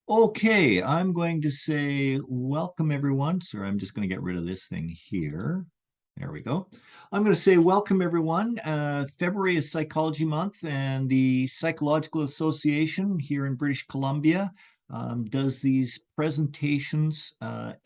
Okay, I'm going to say welcome everyone. Sorry, I'm just going to get rid of this thing here. There we go. I'm going to say welcome everyone. February is Psychology Month, and the Psychological Association here in British Columbia does these presentations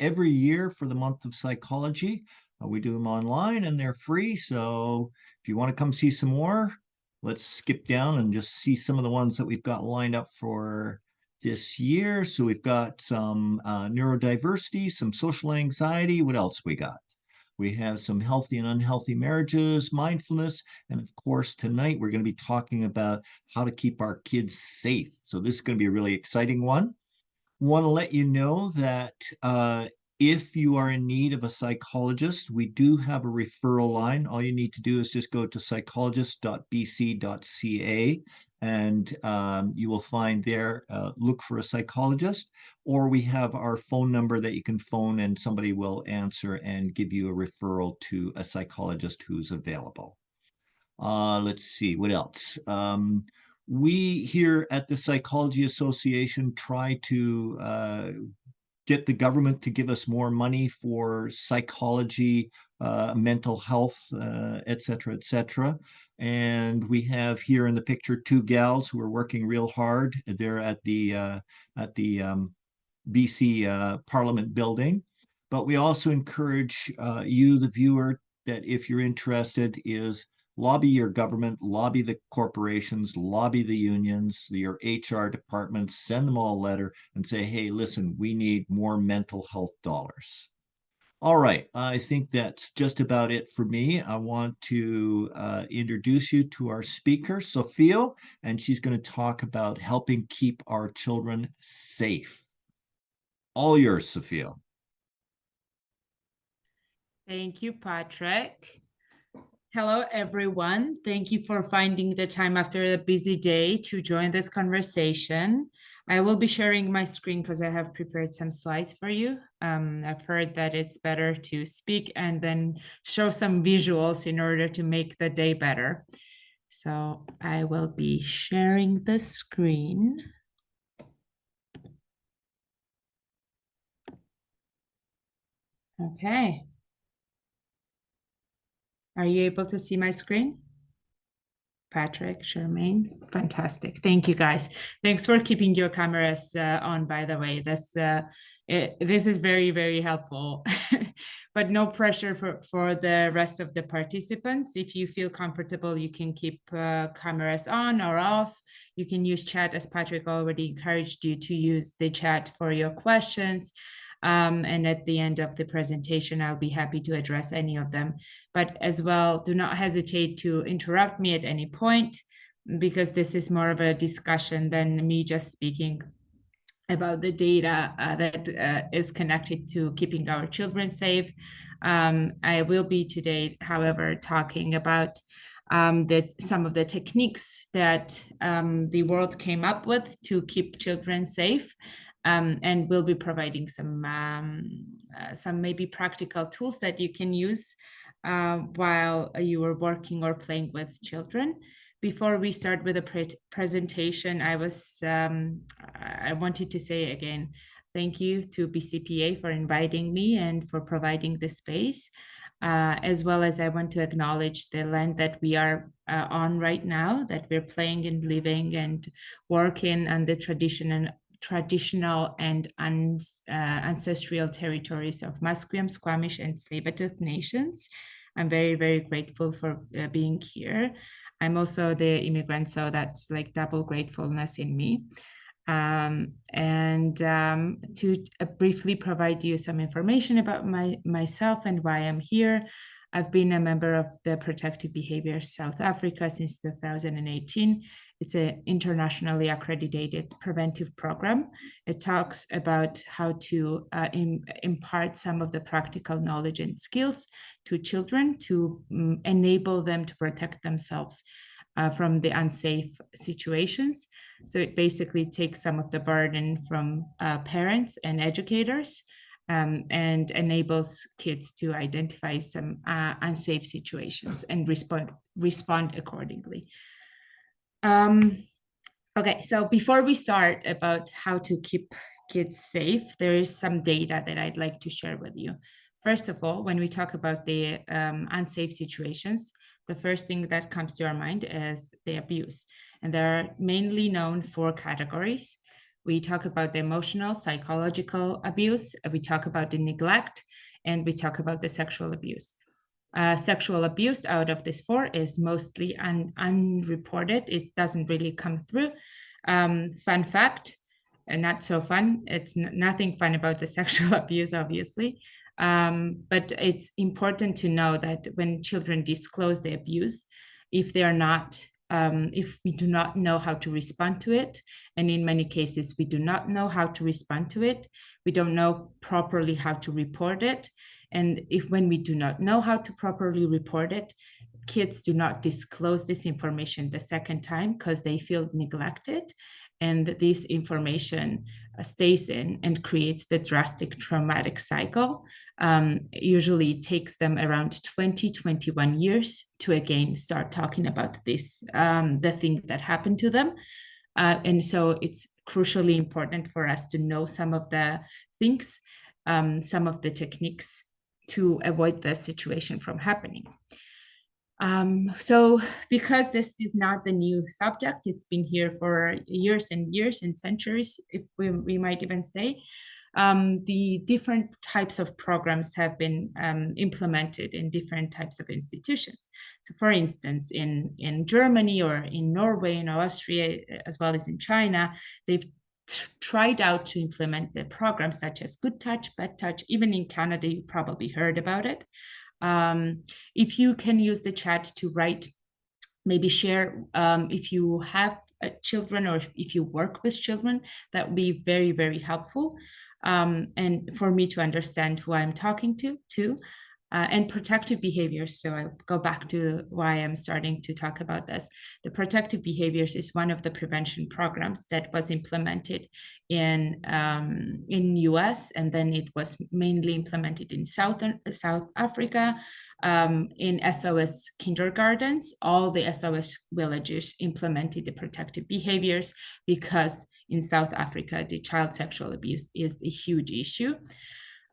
every year for the month of psychology. We do them online and they're free. So if you want to come see some more, let's skip down and just see some of the ones that we've got lined up for this year. So we've got some neurodiversity, some social anxiety. What else we got? We have some healthy and unhealthy marriages, mindfulness, and of course, tonight we're going to be talking about how to keep our kids safe. So this is going to be a really exciting one. Want to let you know that if you are in need of a psychologist, we do have a referral line. All you need to do is just go to psychologist.bc.ca and you will find there, look for a psychologist, or we have our phone number that you can phone and somebody will answer and give you a referral to a psychologist who's available. Let's see, what else? We here at the Psychology Association try to get the government to give us more money for psychology, mental health, et cetera, et cetera. And we have here in the picture two gals who are working real hard. They're at the BC Parliament building. But we also encourage you, the viewer, that if you're interested, is lobby your government, lobby the corporations, lobby the unions, your HR departments, send them all a letter and say, hey, listen, we need more mental health dollars. All right, I think that's just about it for me. I want to introduce you to our speaker, Sophia, and she's going to talk about helping keep our children safe. All yours, Sophia. Thank you, Patrick. Hello, everyone. Thank you for finding the time after a busy day to join this conversation. I will be sharing my screen because I have prepared some slides for you. I've heard that it's better to speak and then show some visuals in order to make the day better. So I will be sharing the screen. Okay. Are you able to see my screen? Patrick, Charmaine, fantastic. Thank you, guys. Thanks for keeping your cameras on, by the way. This is very, very helpful, but no pressure for the rest of the participants. If you feel comfortable, you can keep cameras on or off. You can use chat, as Patrick already encouraged you to use the chat for your questions. And at the end of the presentation, I'll be happy to address any of them. But as well, do not hesitate to interrupt me at any point, because this is more of a discussion than me just speaking about the data that is connected to keeping our children safe. I will be today, however, talking about some of the techniques that the world came up with to keep children safe. And we'll be providing some maybe practical tools that you can use while you are working or playing with children. Before we start with the presentation, I wanted to say again, thank you to BCPA for inviting me and for providing the space. As well as I want to acknowledge the land that we are on right now, that we're playing and living and working on the traditional and ancestral territories of Musqueam, Squamish, and Tsleil-Waututh nations. I'm very, very grateful for being here. I'm also the immigrant, so that's like double gratefulness in me. To briefly provide you some information about myself and why I'm here. I've been a member of the Protective Behaviours South Africa since 2018. It's an internationally accredited preventive program. It talks about how to impart some of the practical knowledge and skills to children to enable them to protect themselves from the unsafe situations. So it basically takes some of the burden from parents and educators and enables kids to identify some unsafe situations and respond accordingly. Okay, so before we start about how to keep kids safe, there is some data that I'd like to share with you. First of all, when we talk about the unsafe situations, the first thing that comes to our mind is the abuse. And there are mainly known four categories. We talk about the emotional, psychological abuse, we talk about the neglect, and we talk about the sexual abuse. Sexual abuse out of this four is mostly unreported. It doesn't really come through. Fun fact, and not so fun. It's nothing fun about the sexual abuse, obviously. But it's important to know that when children disclose the abuse, if they're not, if we do not know how to respond to it, and in many cases we do not know how to respond to it, we don't know properly how to report it, and if when we do not know how to properly report it, kids do not disclose this information the second time because they feel neglected. And this information stays in and creates the drastic traumatic cycle. Usually it takes them around 20, 21 years to again start talking about this, the thing that happened to them. And so it's crucially important for us to know some of the things, some of the techniques to avoid the situation from happening. So because this is not the new subject, it's been here for years and years and centuries, if we might even say, the different types of programs have been implemented in different types of institutions. So for instance, in Germany or in Norway and Austria, as well as in China, they've tried out to implement the programs such as Good Touch, Bad Touch. Even in Canada, you probably heard about it. If you can use the chat to write, maybe share if you have children or if you work with children, that would be very, very helpful. And for me to understand who I'm talking to too. And protective behaviors. So I'll go back to why I'm starting to talk about this. The protective behaviors is one of the prevention programs that was implemented in US, and then it was mainly implemented in South Africa, in SOS kindergartens. All the SOS villages implemented the protective behaviors because in South Africa, the child sexual abuse is a huge issue.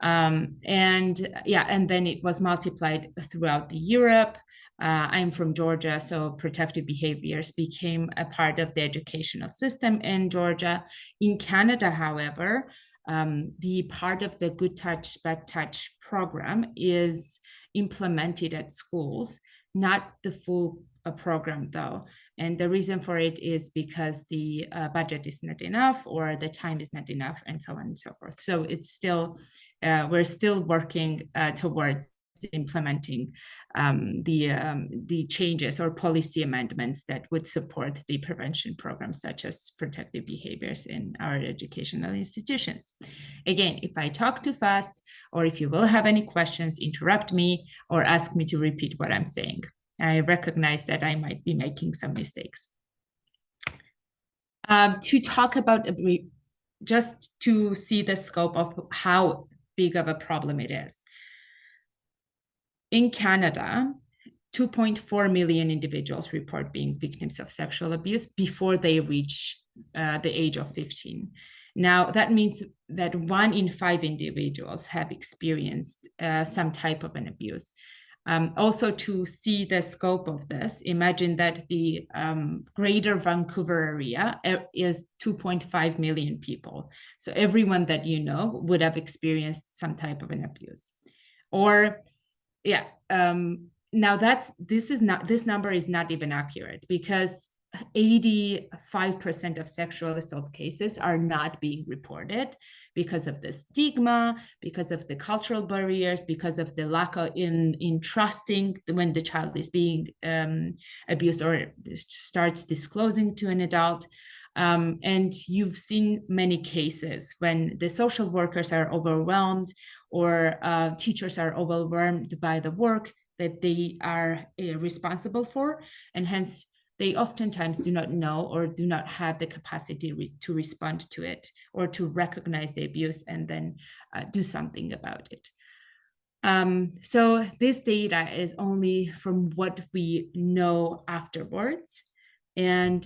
And then it was multiplied throughout the Europe. I'm from Georgia, so protective behaviors became a part of the educational system in Georgia. In Canada, however, the part of the Good Touch, Bad Touch program is implemented at schools, not the full program though. And the reason for it is because the budget is not enough or the time is not enough and so on and so forth. So it's still, we're still working towards implementing the changes or policy amendments that would support the prevention programs such as protective behaviors in our educational institutions. Again, if I talk too fast or if you will have any questions, interrupt me or ask me to repeat what I'm saying. I recognize that I might be making some mistakes. To talk about, just to see the scope of how big of a problem it is. In Canada, 2.4 million individuals report being victims of sexual abuse before they reach the age of 15. Now, that means that 1 in 5 individuals have experienced some type of an abuse. Also, to see the scope of this, imagine that the greater Vancouver area is 2.5 million people. So everyone that you know would have experienced some type of an abuse. Or, now this number is not even accurate because 85% of sexual assault cases are not being reported because of the stigma, because of the cultural barriers, because of the lack of in trusting when the child is being abused or starts disclosing to an adult. And you've seen many cases when the social workers are overwhelmed or teachers are overwhelmed by the work that they are responsible for, and hence they oftentimes do not know or do not have the capacity to respond to it or to recognize the abuse and then do something about it. So this data is only from what we know afterwards. And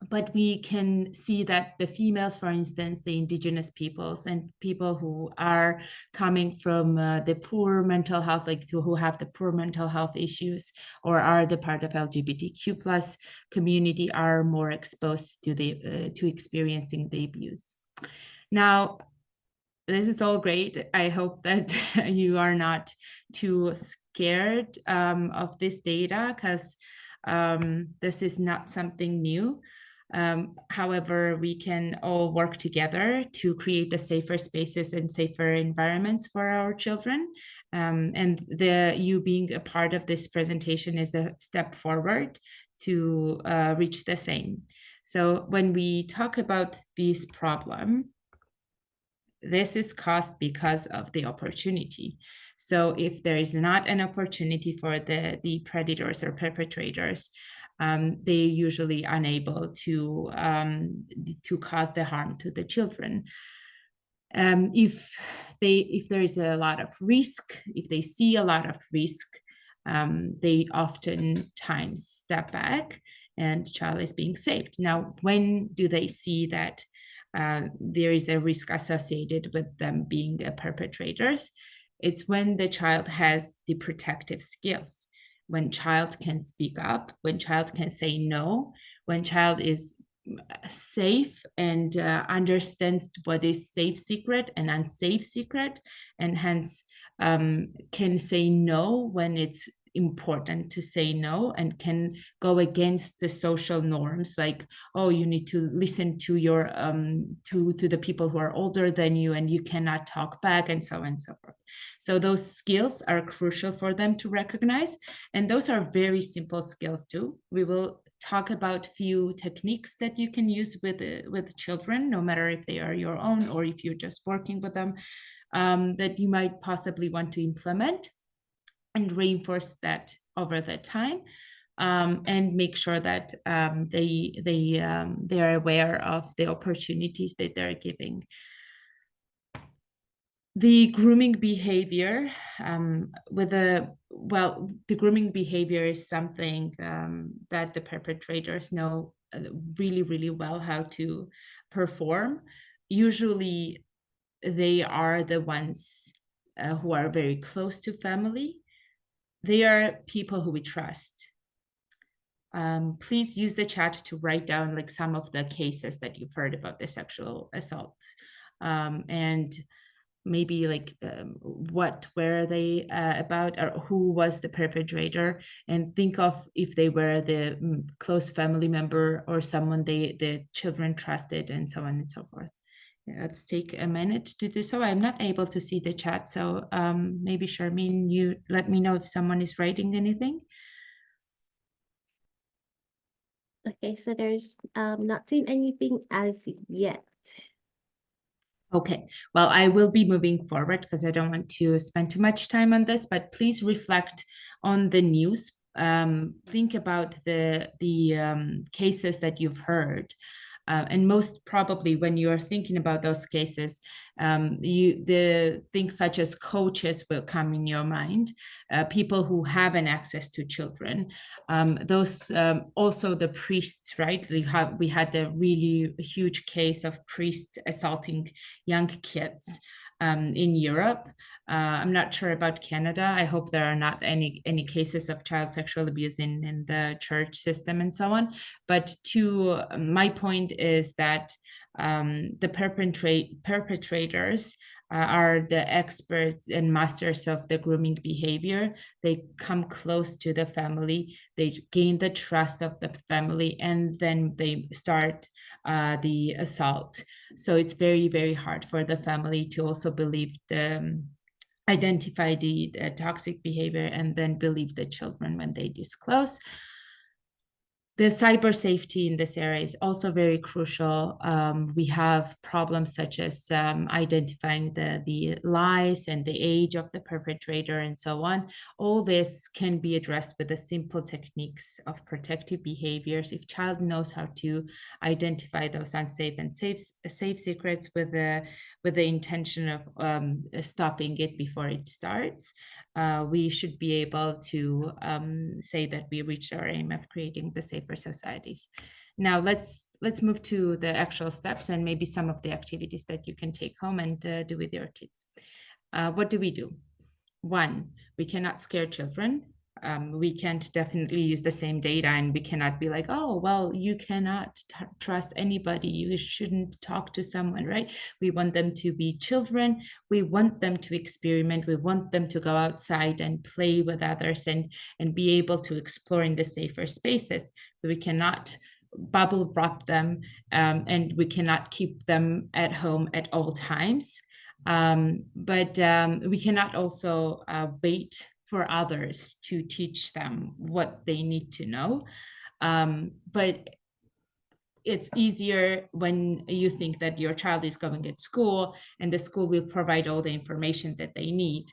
but we can see that the females, for instance, the indigenous peoples and people who are coming from the poor mental health, like who have the poor mental health issues or are the part of LGBTQ plus community, are more exposed to to experiencing the abuse. Now, this is all great. I hope that you are not too scared of this data, because this is not something new. However, we can all work together to create the safer spaces and safer environments for our children. And you being a part of this presentation is a step forward to reach the same. So when we talk about this problem, this is caused because of the opportunity. So if there is not an opportunity for the predators or perpetrators, they usually unable to cause the harm to the children. If there is a lot of risk, if they see a lot of risk, they oftentimes step back and child is being saved. Now, when do they see that there is a risk associated with them being perpetrators? It's when the child has the protective skills, when child can speak up, when child can say no, when child is safe and understands what is safe secret and unsafe secret, and hence can say no when it's important to say no, and can go against the social norms, like, oh, you need to listen to your to the people who are older than you, and you cannot talk back, and so on and so forth. So those skills are crucial for them to recognize, and those are very simple skills too. We will talk about few techniques that you can use with children, no matter if they are your own or if you're just working with them, that you might possibly want to implement and reinforce that over the time, and make sure that they are aware of the opportunities that they're giving. The grooming behavior, the grooming behavior is something that the perpetrators know really, really well how to perform. Usually, they are the ones who are very close to family. They are people who we trust. Please use the chat to write down like some of the cases that you've heard about the sexual assault, and maybe like what were they about, or who was the perpetrator, and think of if they were the close family member or someone the children trusted, and so on and so forth. Let's take a minute to do so. I'm not able to see the chat, so maybe Charmaine, you let me know if someone is writing anything. Okay, so there's not seen anything as yet. Okay, well, I will be moving forward because I don't want to spend too much time on this, but please reflect on the news. Think about the cases that you've heard. And most probably when you're thinking about those cases, the things such as coaches will come in your mind, people who have an access to children, those also the priests, right? We had a really huge case of priests assaulting young kids in Europe. I'm not sure about Canada. I hope there are not any cases of child sexual abuse in the church system and so on. But to my point is that the perpetrators are the experts and masters of the grooming behavior. They come close to the family, they gain the trust of the family, and then they start the assault. So it's very, very hard for the family to also believe identify the toxic behavior and then believe the children when they disclose. The cyber safety in this area is also very crucial. We have problems such as identifying the lies and the age of the perpetrator and so on. All this can be addressed with the simple techniques of protective behaviors. If child knows how to identify those unsafe and safe secrets with the intention of stopping it before it starts, we should be able to say that we reached our aim of creating the safer societies. Now let's move to the actual steps and maybe some of the activities that you can take home and do with your kids. What do we do? One, we cannot scare children. We can't definitely use the same data, and we cannot be like, oh, well, you cannot trust anybody. You shouldn't talk to someone, right? We want them to be children. We want them to experiment. We want them to go outside and play with others and be able to explore in the safer spaces. So we cannot bubble wrap them, and we cannot keep them at home at all times. But we cannot also wait for others to teach them what they need to know. But it's easier when you think that your child is going at school and the school will provide all the information that they need.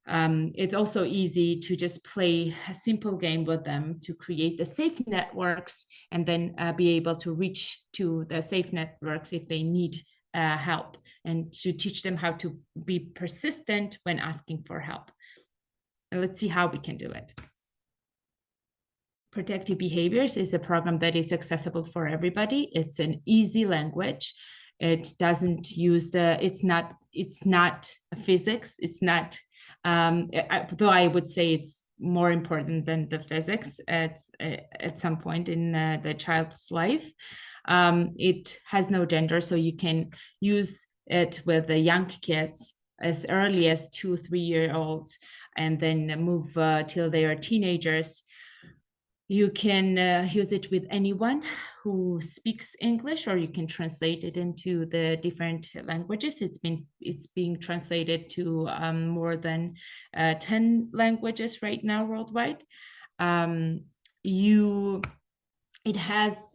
It's also easy to just play a simple game with them to create the safe networks and then be able to reach to the safe networks if they need help, and to teach them how to be persistent when asking for help. And let's see how we can do it. Protective Behaviours is a program that is accessible for everybody. It's an easy language. It doesn't use it's not physics. It's not, though I would say it's more important than the physics at some point in the child's life. It has no gender, so you can use it with the young kids as early as 2-3-year-olds, and then move till they are teenagers. You can use it with anyone who speaks English, or you can translate it into the different languages. It's being translated to more than 10 languages right now worldwide. It has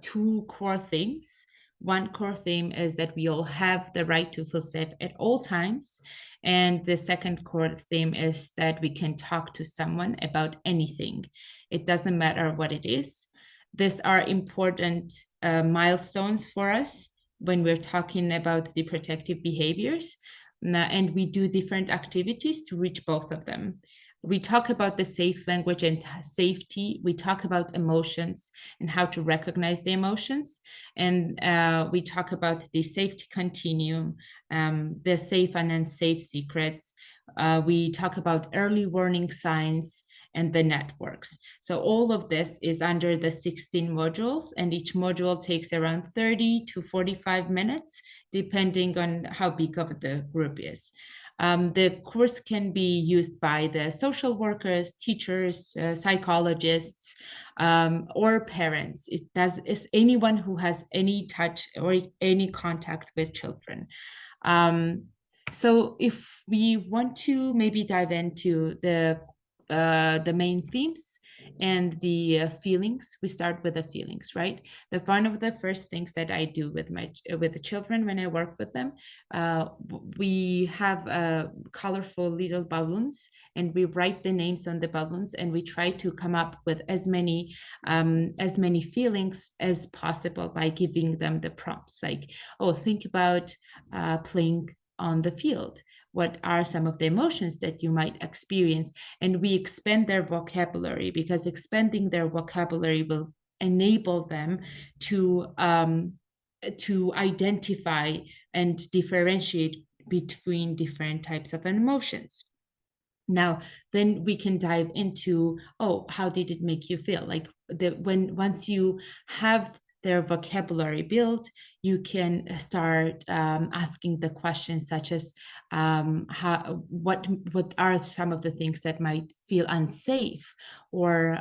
2 core themes. One core theme is that we all have the right to feel safe at all times. And the second core theme is that we can talk to someone about anything. It doesn't matter what it is. These are important milestones for us when we're talking about the protective behaviors. And we do different activities to reach both of them. We talk about the safe language and safety. We talk about emotions and how to recognize the emotions. And we talk about the safety continuum, the safe and unsafe secrets. We talk about early warning signs and the networks. So all of this is under the 16 modules, and each module takes around 30 to 45 minutes, depending on how big of the group is. The course can be used by the social workers, teachers, psychologists, or parents. It's anyone who has any touch or any contact with children. So if we want to maybe dive into the main themes and the feelings, we start with the feelings, right? One of the first things that I do with the children when I work with them, we have colorful little balloons, and we write the names on the balloons, and we try to come up with as many feelings as possible by giving them the prompts, like, oh, think about playing on the field. What are some of the emotions that you might experience? And we expand their vocabulary, because expanding their vocabulary will enable them to identify and differentiate between different types of emotions. Now, then we can dive into, oh, how did it make you feel? Like once you have their vocabulary built, you can start asking the questions such as what are some of the things that might feel unsafe, or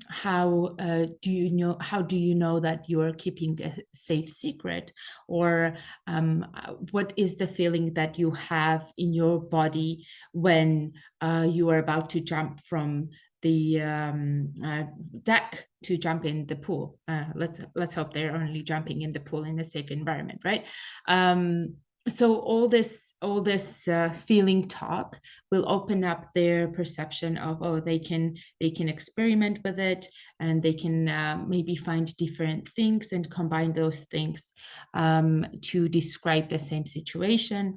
how do you know that you are keeping a safe secret, or what is the feeling that you have in your body when you are about to jump from the deck to jump in the pool. Let's hope they're only jumping in the pool in a safe environment, right? So all this feeling talk will open up their perception of, oh, they can experiment with it, and they can maybe find different things and combine those things to describe the same situation.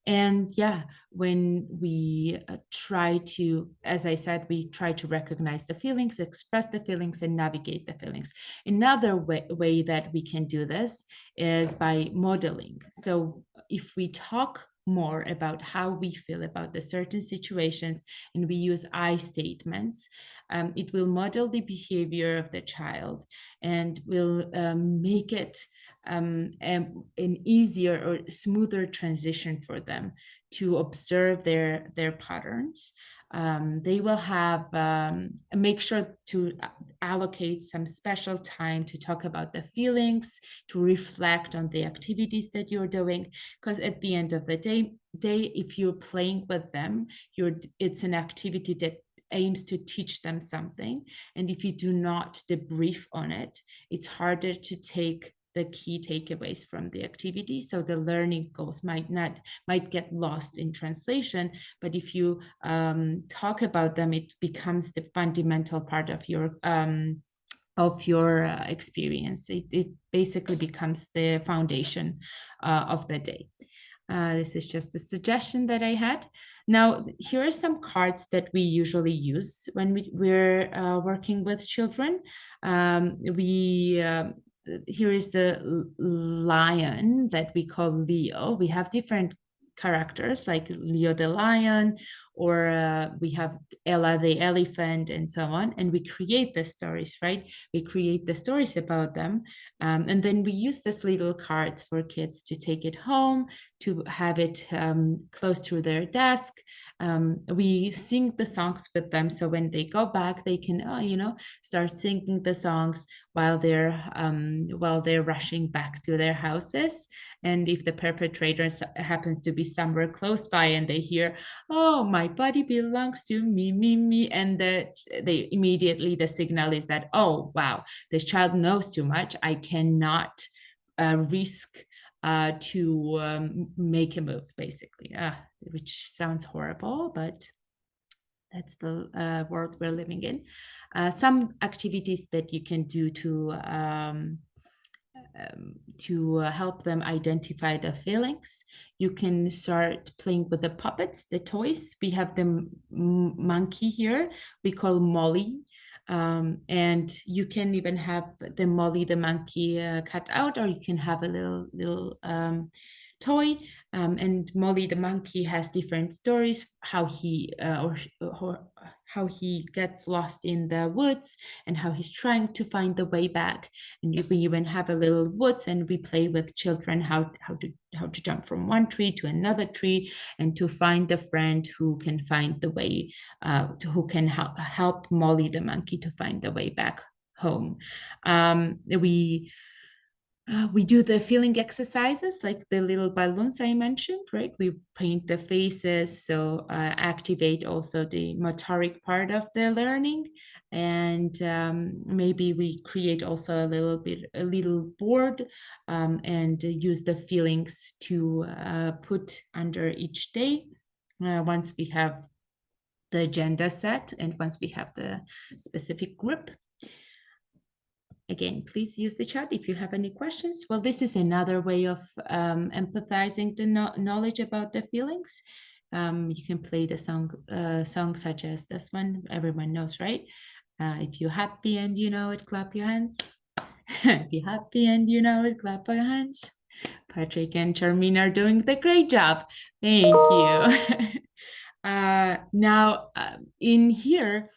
And yeah, when we try to, as I said, we try to recognize the feelings, express the feelings, and navigate the feelings. Another way that we can do this is by modeling. So if we talk more about how we feel about the certain situations and we use I statements, it will model the behavior of the child and will make it an easier or smoother transition for them to observe their patterns. They will have make sure to allocate some special time to talk about the feelings, to reflect on the activities that you're doing, because at the end of the day, if you're playing with them, it's an activity that aims to teach them something, and if you do not debrief on it, it's harder to take the key takeaways from the activity. So the learning goals might get lost in translation, but if you talk about them, it becomes the fundamental part of your experience. It basically becomes the foundation of the day. This is just a suggestion that I had. Now, here are some cards that we usually use when we're working with children. Here is the lion that we call Leo. We have different characters like Leo the lion, or we have Ella the elephant, and so on. And we create the stories, right? We create the stories about them. And then we use this little cards for kids to take it home, to have it close to their desk. We sing the songs with them. So when they go back, they can, start singing the songs while they're rushing back to their houses. And if the perpetrator happens to be somewhere close by and they hear, "Oh, my body belongs to me, me, me," and they immediately, the signal is that, "Oh, wow, this child knows too much. I cannot risk to make a move," basically, which sounds horrible, but that's the world we're living in. Some activities that you can do to help them identify the feelings. You can start playing with the puppets, the toys. We have the monkey here, we call Molly. And you can even have the Molly the monkey cut out, or you can have a little toy. And Molly the monkey has different stories, how he or how he gets lost in the woods and how he's trying to find the way back. And we even have a little woods, and we play with children how to jump from one tree to another tree, and to find the friend who can find the way, who can help Molly the monkey to find the way back home. We do the feeling exercises like the little balloons I mentioned, right? We paint the faces, so activate also the motoric part of the learning. And maybe we create also a little board, and use the feelings to put under each day. Once we have the agenda set and once we have the specific group. Again, please use the chat if you have any questions. Well, this is another way of empathizing the knowledge about the feelings. You can play the song such as this one, everyone knows, right? If you're happy and you know it, clap your hands. If you're happy and you know it, clap your hands. Patrick and Charmaine are doing the great job. Thank you. Now, in here,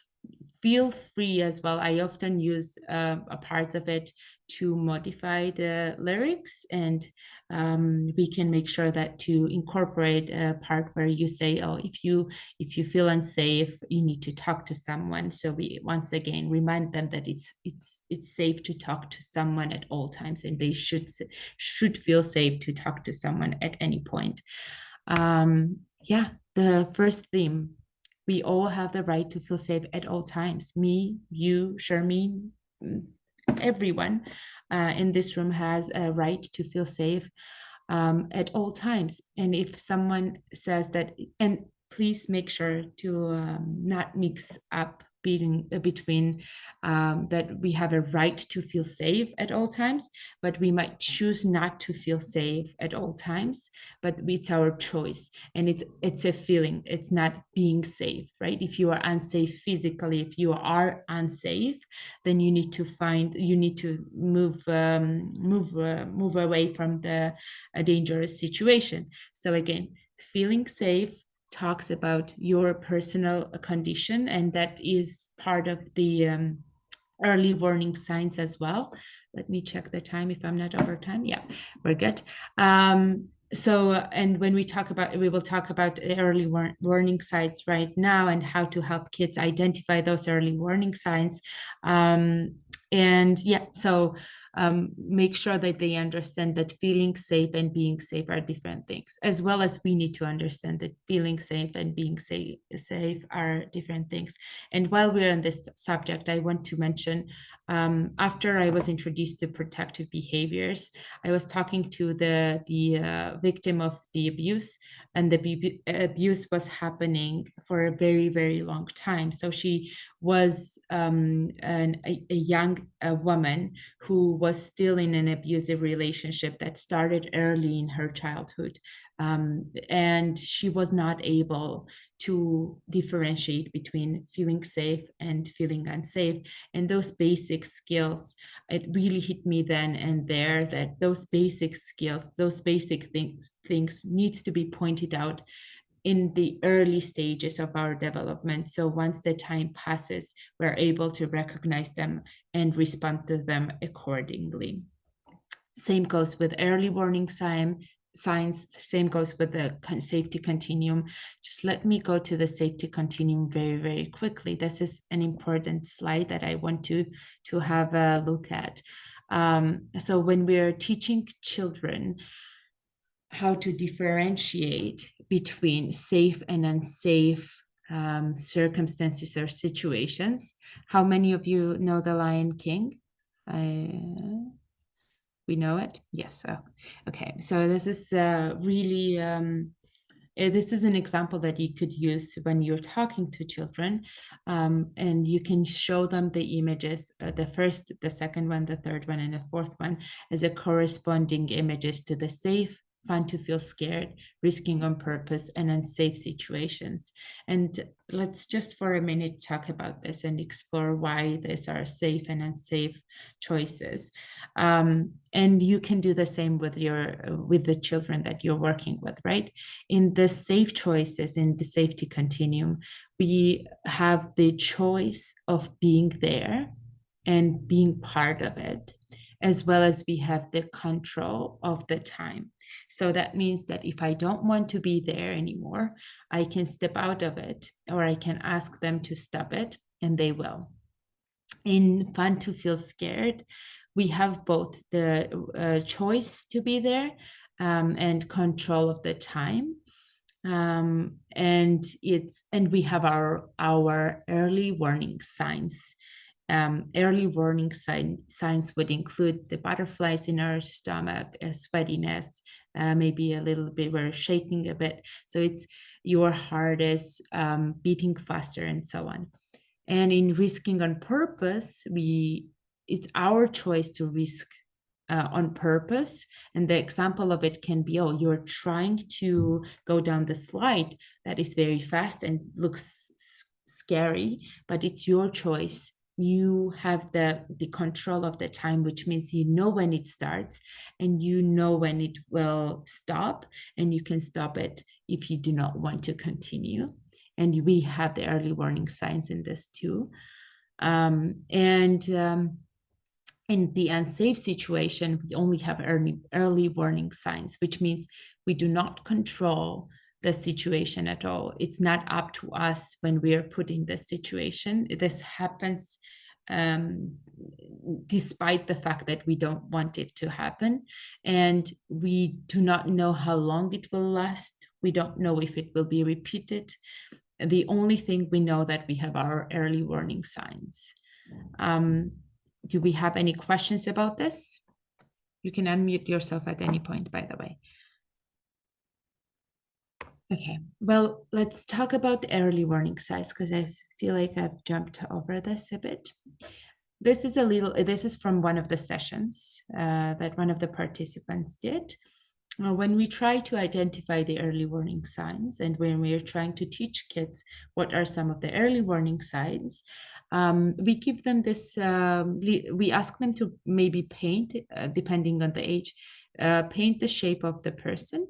feel free as well. I often use a part of it to modify the lyrics, and we can make sure that to incorporate a part where you say, "Oh, if you feel unsafe, you need to talk to someone." So we once again remind them that it's safe to talk to someone at all times, and they should feel safe to talk to someone at any point. Yeah, the first theme. We all have the right to feel safe at all times. Me, you, Charmaine, everyone in this room has a right to feel safe at all times. And if someone says that, and please make sure to not mix up between that we have a right to feel safe at all times, but we might choose not to feel safe at all times, but it's our choice. And it's a feeling, it's not being safe, right? If you are unsafe physically, if you are unsafe, then you need to move away from the dangerous situation. So again, feeling safe talks about your personal condition, and that is part of the early warning signs as well. Let me check the time if I'm not over time. Yeah, we're good. So, and when we will talk about early warning signs right now and how to help kids identify those early warning signs. And yeah, so make sure that they understand that feeling safe and being safe are different things, as well as we need to understand that feeling safe and being safe are different things. And while we're on this subject, I want to mention, after I was introduced to protective behaviors, I was talking to the victim of the abuse, and the abuse was happening for a very, very long time. So she was a young woman who was still in an abusive relationship that started early in her childhood. And she was not able to differentiate between feeling safe and feeling unsafe. And those basic skills, it really hit me then and there that those basic skills, those basic things needs to be pointed out in the early stages of our development. So once the time passes, we're able to recognize them and respond to them accordingly. Same goes with early warning signs, same goes with the safety continuum. Just let me go to the safety continuum very, very quickly. This is an important slide that I want to have a look at. So when we're teaching children how to differentiate between safe and unsafe circumstances or situations. How many of you know The Lion King? We know it? Yes. Okay. So this is really, this is an example that you could use when you're talking to children, and you can show them the images, the first, the second one, the third one, and the fourth one as a corresponding images to the safe, fun to feel scared, risking on purpose, and unsafe situations. And let's just for a minute talk about this and explore why these are safe and unsafe choices. And you can do the same with the children that you're working with, right? In the safe choices, in the safety continuum, we have the choice of being there and being part of it, as well as we have the control of the time. So that means that if I don't want to be there anymore, I can step out of it, or I can ask them to stop it, and they will. In fun to feel scared, we have both the choice to be there and control of the time. And we have our early warning signs. Early warning signs would include the butterflies in our stomach, sweatiness, maybe a little bit, we're shaking a bit. So it's your heart is beating faster and so on. And in risking on purpose, it's our choice to risk on purpose. And the example of it can be, oh, you're trying to go down the slide that is very fast and looks scary, but it's your choice. You have the control of the time, which means you know when it starts and you know when it will stop, and you can stop it if you do not want to continue. And we have the early warning signs in this too. In the unsafe situation, we only have early warning signs, which means we do not control the situation at all. It's not up to us when we are put in this situation. This happens despite the fact that we don't want it to happen. And we do not know how long it will last. We don't know if it will be repeated. The only thing we know that we have our early warning signs. Do we have any questions about this? You can unmute yourself at any point, by the way. Okay, well, let's talk about the early warning signs because I feel like I've jumped over this a bit. This is from one of the sessions that one of the participants did. When we try to identify the early warning signs and when we are trying to teach kids what are some of the early warning signs, we give them this, we ask them to maybe paint, depending on the age, paint the shape of the person.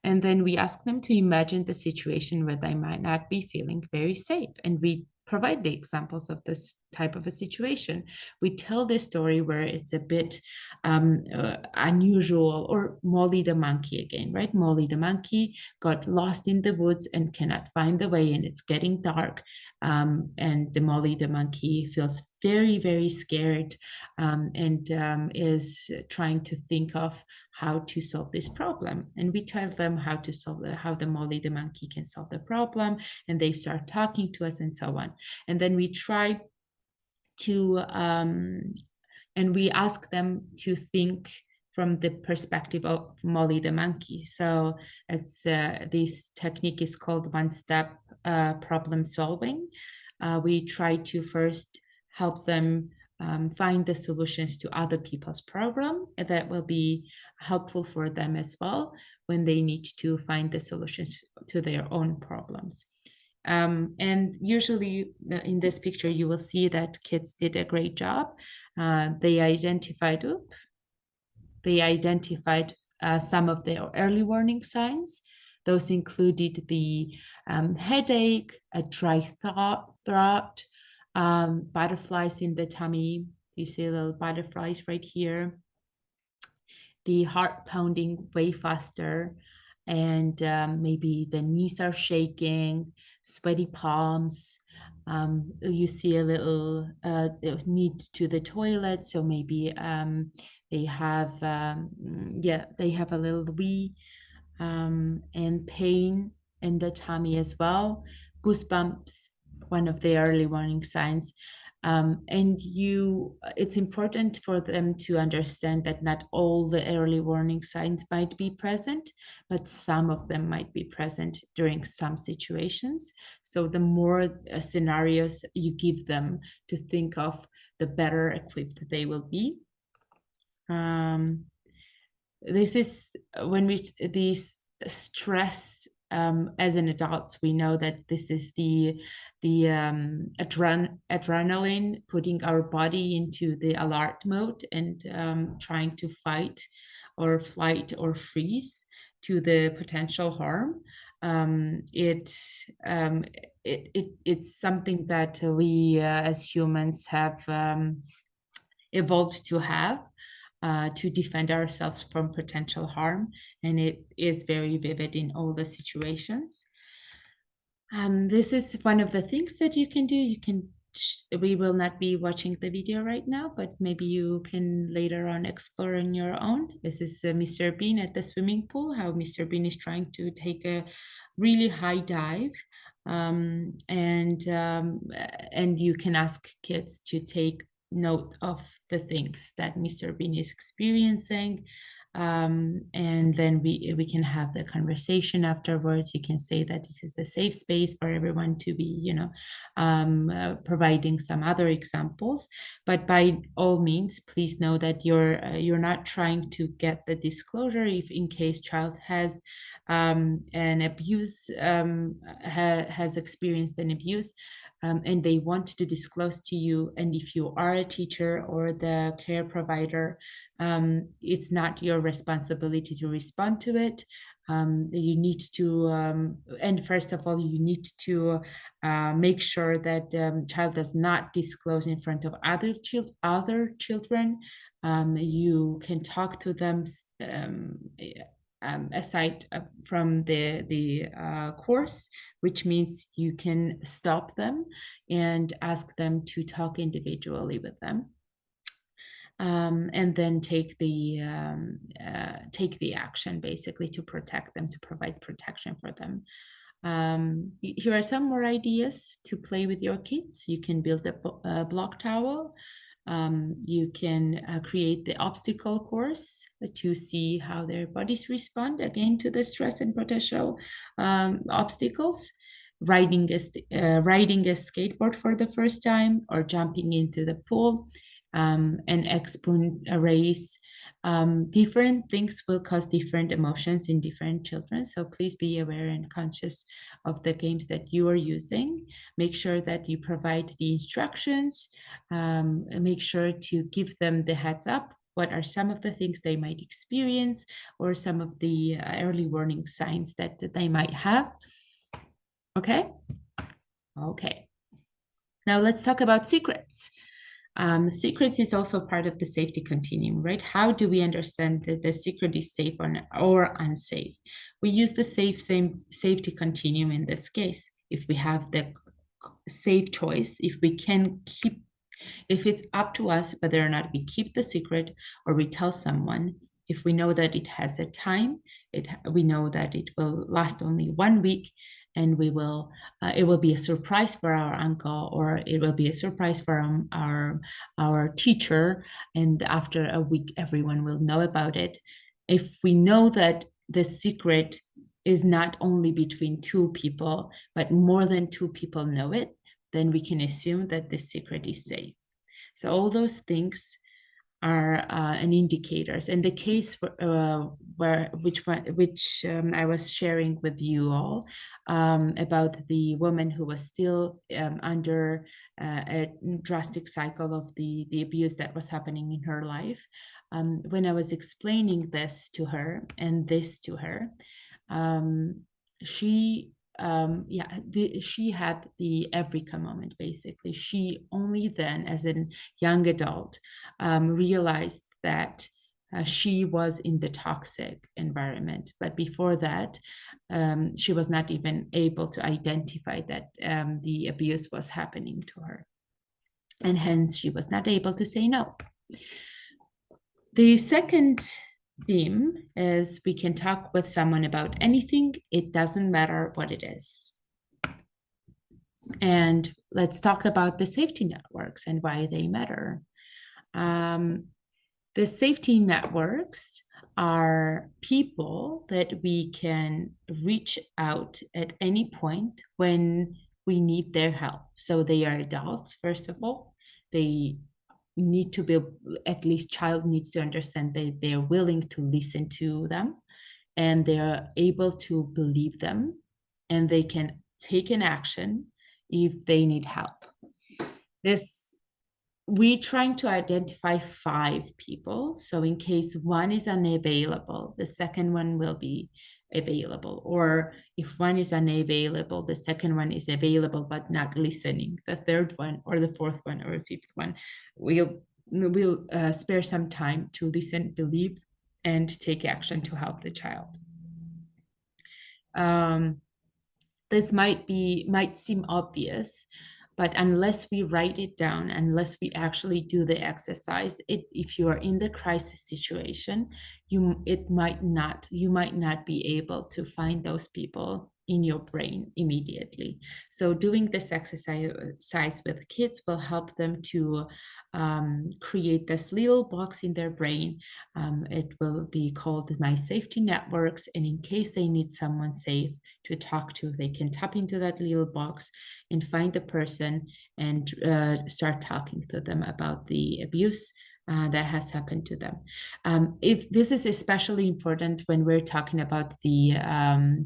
And then we ask them to imagine the situation where they might not be feeling very safe. And we provide the examples of this type of a situation. We tell the story where it's a bit unusual, or Molly the monkey again, right? Molly the monkey got lost in the woods and cannot find the way, and it's getting dark. And the Molly the monkey feels very, very scared, and is trying to think of how to solve this problem. And we tell them how to solve how the Molly the monkey can solve the problem, and they start talking to us and so on. And then we try to and we ask them to think from the perspective of Molly the monkey. So it's this technique is called one-step problem solving. We try to first help them find the solutions to other people's problem that will be helpful for them as well when they need to find the solutions to their own problems. And usually in this picture, you will see that kids did a great job. They identified some of their early warning signs. Those included the headache, a dry throat, butterflies in the tummy. You see little butterflies right here. The heart pounding way faster, and maybe the knees are shaking, sweaty palms. You see a little need to the toilet, so maybe they have they have a little wee, and pain in the tummy as well. Goosebumps, one of the early warning signs. And it's important for them to understand that not all the early warning signs might be present, but some of them might be present during some situations. So the more scenarios you give them to think of, the better equipped they will be. This is when we these stress, as an adults, we know that this is the adrenaline putting our body into the alert mode and trying to fight or flight or freeze to the potential harm. It's something that we as humans have evolved to have, to defend ourselves from potential harm, and it is very vivid in all the situations. This is one of the things that you can do. We will not be watching the video right now, but maybe you can later on explore on your own. This is Mr. Bean at the swimming pool, how Mr. Bean is trying to take a really high dive. And you can ask kids to take note of the things that Mr. Bean is experiencing. And then we can have the conversation afterwards. You can say that this is a safe space for everyone to be, providing some other examples. But by all means, please know that you're not trying to get the disclosure if in case child has an abuse, has experienced an abuse. And they want to disclose to you, and if you are a teacher or the care provider, it's not your responsibility to respond to it. You need to, and first of all, you need to make sure that child does not disclose in front of other children. You can talk to them aside from the course, which means you can stop them and ask them to talk individually with them. And then take the action basically to protect them, to provide protection for them. Here are some more ideas to play with your kids. You can build a block tower. You can create the obstacle course to see how their bodies respond again to the stress and potential obstacles. Riding a skateboard for the first time, or jumping into the pool, an expoon race. Different things will cause different emotions in different children. So please be aware and conscious of the games that you are using. Make sure that you provide the instructions. Make sure to give them the heads up. What are some of the things they might experience, or some of the early warning signs that they might have? Okay. Okay. Now let's talk about secrets. Secrets is also part of the safety continuum, right? How do we understand that the secret is safe or unsafe? We use the safety continuum in this case. If we have the safe choice, if we can keep, if it's up to us whether or not we keep the secret or we tell someone, if we know that it has a time, we know that it will last only 1 week, and it will be a surprise for our uncle, or it will be a surprise for our teacher, and after a week everyone will know about it. If we know that the secret is not only between 2 people, but more than 2 people know it, then we can assume that the secret is safe. So all those things are an indicators. And the case which I was sharing with you all about the woman who was still under a drastic cycle of the abuse that was happening in her life. When I was explaining this to her and this to her, she she had the Eureka moment, basically. She only then, as a young adult, realized that she was in the toxic environment. But before that, she was not even able to identify that the abuse was happening to her. And hence, she was not able to say no. The second theme is we can talk with someone about anything. It doesn't matter what it is. And let's talk about the safety networks and why they matter. The safety networks are people that we can reach out at any point when we need their help. So they are adults, first of all. They need to be, at least child needs to understand that they are willing to listen to them, and they are able to believe them, and they can take an action if they need help. We're trying to identify 5 people. So in case one is unavailable, the second one will be available. Or if one is unavailable, the second one is available but not listening. The third one, or the fourth one, or the fifth one, we'll spare some time to listen, believe, and take action to help the child. This might seem obvious, but unless we write it down, unless we actually do the exercise, if you are in the crisis situation, you might not be able to find those people in your brain immediately. So doing this exercise with kids will help them to create this little box in their brain. It will be called My Safety Networks. And in case they need someone safe to talk to, they can tap into that little box and find the person and start talking to them about the abuse that has happened to them. If this is especially important when we're talking about the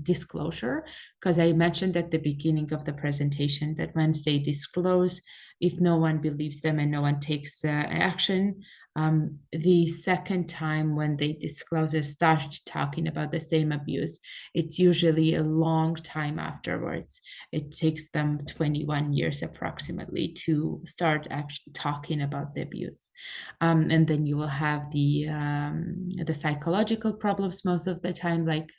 disclosure, because I mentioned at the beginning of the presentation that once they disclose, if no one believes them and no one takes action, the second time when they disclose or start talking about the same abuse, it's usually a long time afterwards. It takes them 21 years approximately to start actually talking about the abuse. And then you will have the psychological problems most of the time, like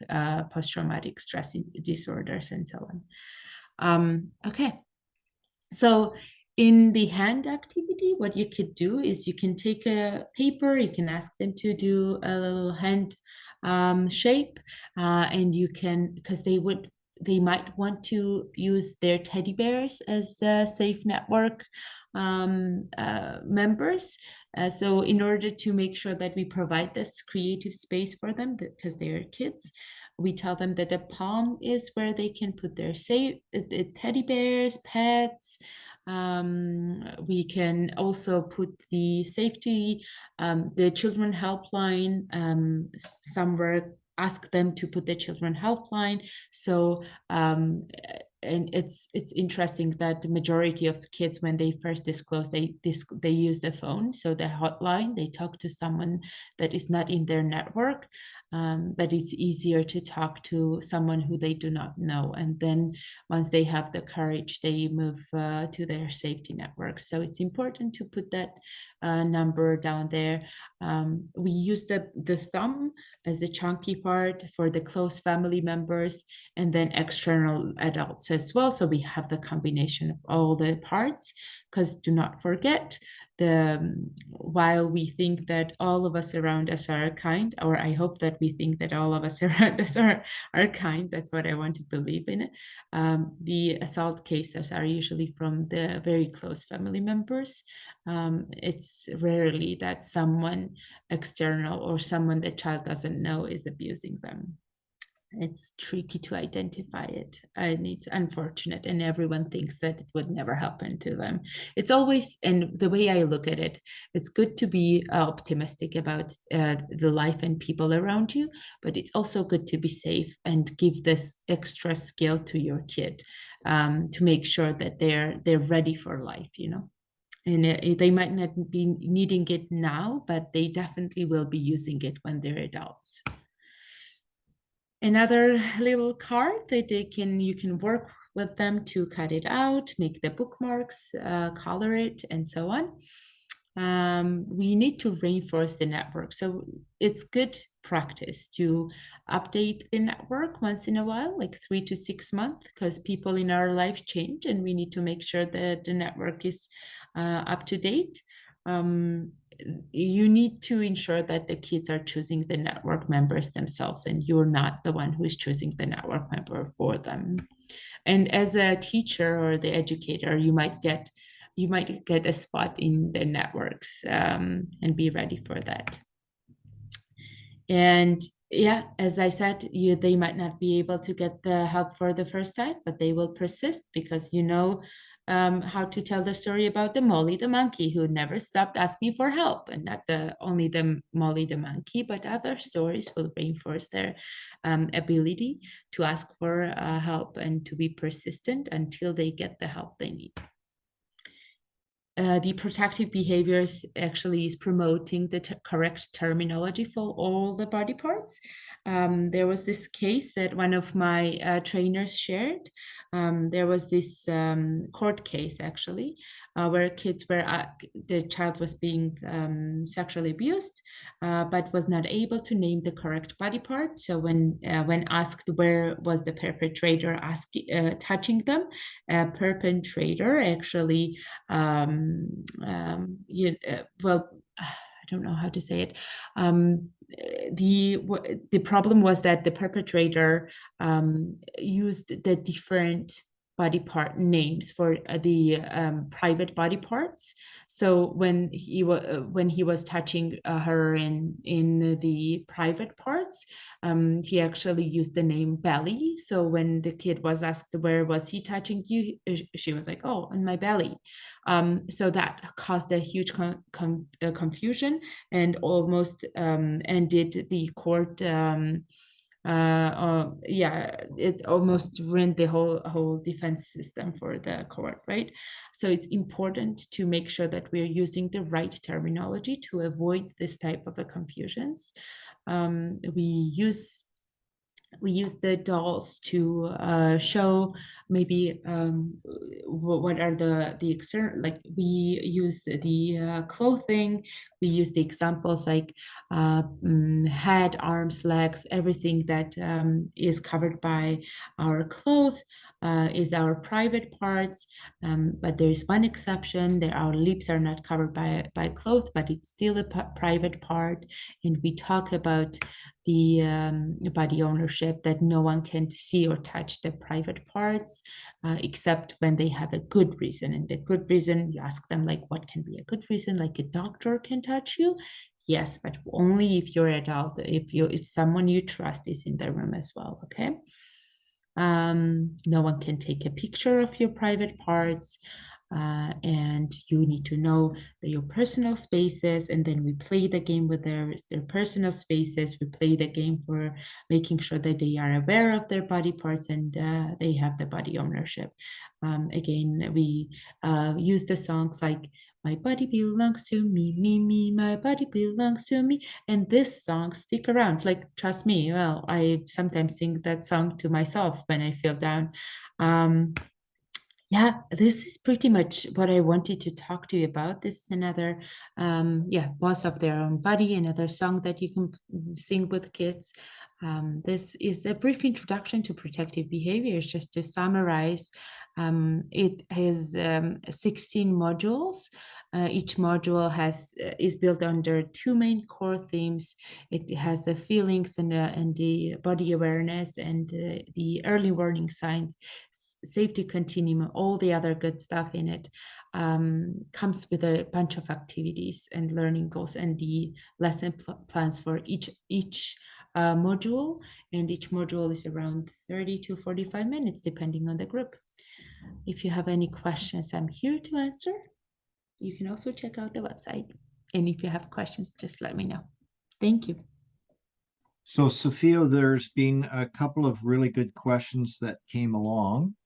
post-traumatic stress disorders and so on. Okay, so in the hand activity, what you could do is you can take a paper, you can ask them to do a little hand shape, and you can, because they might want to use their teddy bears as safe network members. So in order to make sure that we provide this creative space for them, because they are kids, we tell them that the palm is where they can put their safe teddy bears, pets. We can also put the safety, the children helpline somewhere, ask them to put the children helpline. So and it's interesting that the majority of kids, when they first disclose, they use the phone, so the hotline, they talk to someone that is not in their network, but it's easier to talk to someone who they do not know, and then once they have the courage, they move to their safety network. So it's important to put that number down there. We use the thumb as the chunky part for the close family members, and then external adults as well. So we have the combination of all the parts, because do not forget, while we think that all of us around us are kind, or I hope that we think that all of us around us are kind, that's what I want to believe in, the assault cases are usually from the very close family members. It's rarely that someone external or someone the child doesn't know is abusing them. It's tricky to identify it, and it's unfortunate, and everyone thinks that it would never happen to them. It's always, and the way I look at it, it's good to be optimistic about the life and people around you, but it's also good to be safe and give this extra skill to your kid, to make sure that they're ready for life, you know. And they might not be needing it now, but they definitely will be using it when they're adults. Another little card that you can work with them to cut it out, make the bookmarks, color it, and so on. We need to reinforce the network. So it's good practice to update the network once in a while, like 3 to 6 months, because people in our life change, and we need to make sure that the network is up to date. You need to ensure that the kids are choosing the network members themselves, and you're not the one who is choosing the network member for them. And as a teacher or the educator, you might get a spot in the networks, and be ready for that. And yeah, as I said, they might not be able to get the help for the first time, but they will persist, because you know how to tell the story about the Molly the monkey who never stopped asking for help, and not only the Molly the monkey, but other stories will reinforce their ability to ask for help and to be persistent until they get the help they need. The protective behaviors actually is promoting the correct terminology for all the body parts. There was this case that one of my trainers shared. There was this court case actually, where the child was being sexually abused, but was not able to name the correct body part. So when asked where was the perpetrator touching them, perpetrator actually well, I don't know how to say it. The problem was that the perpetrator used the different body part names for the private body parts. So when he was touching her in the private parts, he actually used the name belly. So when the kid was asked where was he touching you, she was like, oh, on my belly. So that caused a huge confusion, and almost ended the court. It almost ruined the whole defense system for the court, right? So it's important to make sure that we're using the right terminology to avoid this type of confusions. We use the dolls to show maybe what are the external, like we use the clothing, we use the examples like head, arms, legs, everything that is covered by our clothes is our private parts, but there's one exception, that our lips are not covered by cloth, but it's still a private part, and we talk about the body ownership, that no one can see or touch the private parts except when they have a good reason. And the good reason, you ask them, like, what can be a good reason? Like a doctor can touch you. Yes, but only if you're adult, if someone you trust is in the room as well. Okay. No one can take a picture of your private parts. And you need to know your personal spaces, and then we play the game with their personal spaces. We play the game for making sure that they are aware of their body parts, and they have the body ownership. Again, we use the songs like "My body belongs to me, me, me, my body belongs to me." And this song stick around. Like, trust me, well, I sometimes sing that song to myself when I feel down. Yeah, this is pretty much what I wanted to talk to you about. This is another, Boss of Their Own Body, another song that you can sing with kids. This is a brief introduction to protective behaviors. Just to summarize, it has 16 modules. Each module is built under two main core themes. It has the feelings and the body awareness and the early warning signs, safety continuum, all the other good stuff in it. Comes with a bunch of activities and learning goals and the lesson plans for each module. And each module is around 30 to 45 minutes, depending on the group. If you have any questions, I'm here to answer. You can also check out the website. And if you have questions, just let me know. Thank you. So, Sophia, there's been a couple of really good questions that came along,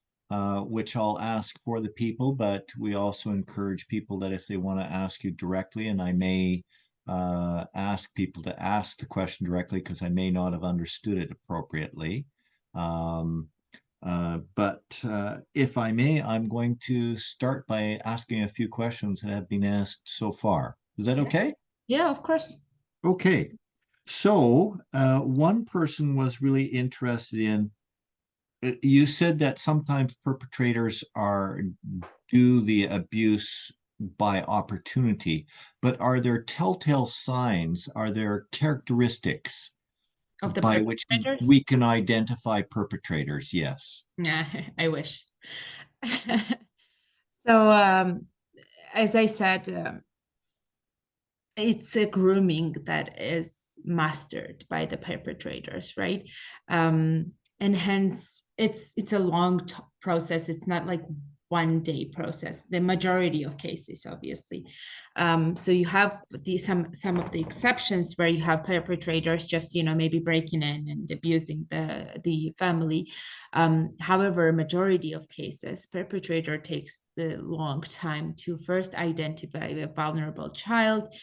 which I'll ask for the people, but we also encourage people that if they want to ask you directly, and I may ask people to ask the question directly because I may not have understood it appropriately. But if I may, I'm going to start by asking a few questions that have been asked so far. Is that okay? Yeah, of course. Okay. So one person was really interested in, you said that sometimes perpetrators do the abuse by opportunity, but are there telltale signs, are there characteristics Of the by which perpetrators? we can identify perpetrators? Yes. Yeah, I wish. So, as I said, it's a grooming that is mastered by the perpetrators, right? And hence, it's a long process. It's not like 1 day process. The majority of cases, obviously. So you have some of the exceptions where you have perpetrators just maybe breaking in and abusing the family. However, majority of cases, perpetrator takes the long time to first identify a vulnerable child.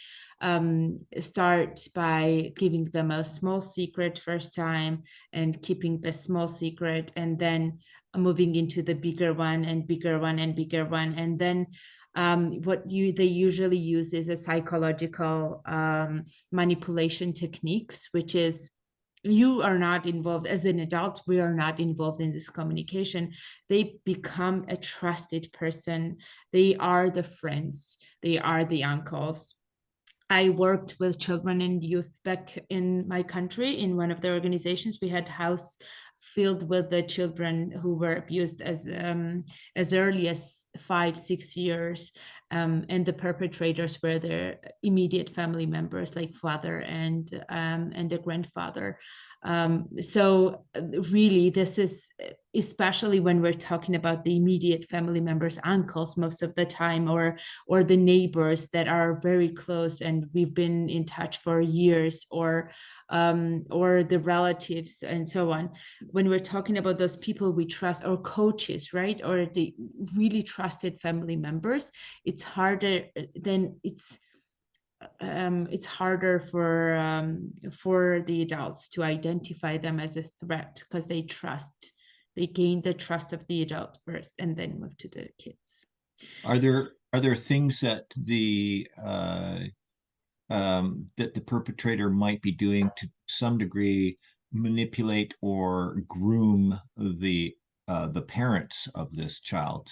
Start by giving them a small secret first time and keeping the small secret, and then moving into the bigger one and bigger one and bigger one. And then they usually use is a psychological manipulation techniques, which is you are not involved as an adult. We are not involved in this communication. They become a trusted person. They are the friends. They are the uncles. I worked with children and youth back in my country. In one of the organizations, we had house filled with the children who were abused as early as 5-6 years, and the perpetrators were their immediate family members, like father and a grandfather. So really, this is especially when we're talking about the immediate family members, uncles most of the time, or the neighbors that are very close and we've been in touch for years, or the relatives and so on. When we're talking about those people we trust, or coaches, right, or the really trusted family members, it's harder. Then it's harder for the adults to identify them as a threat because they gain the trust of the adult first and then move to the kids. Are there things that that the perpetrator might be doing to some degree manipulate or groom the parents of this child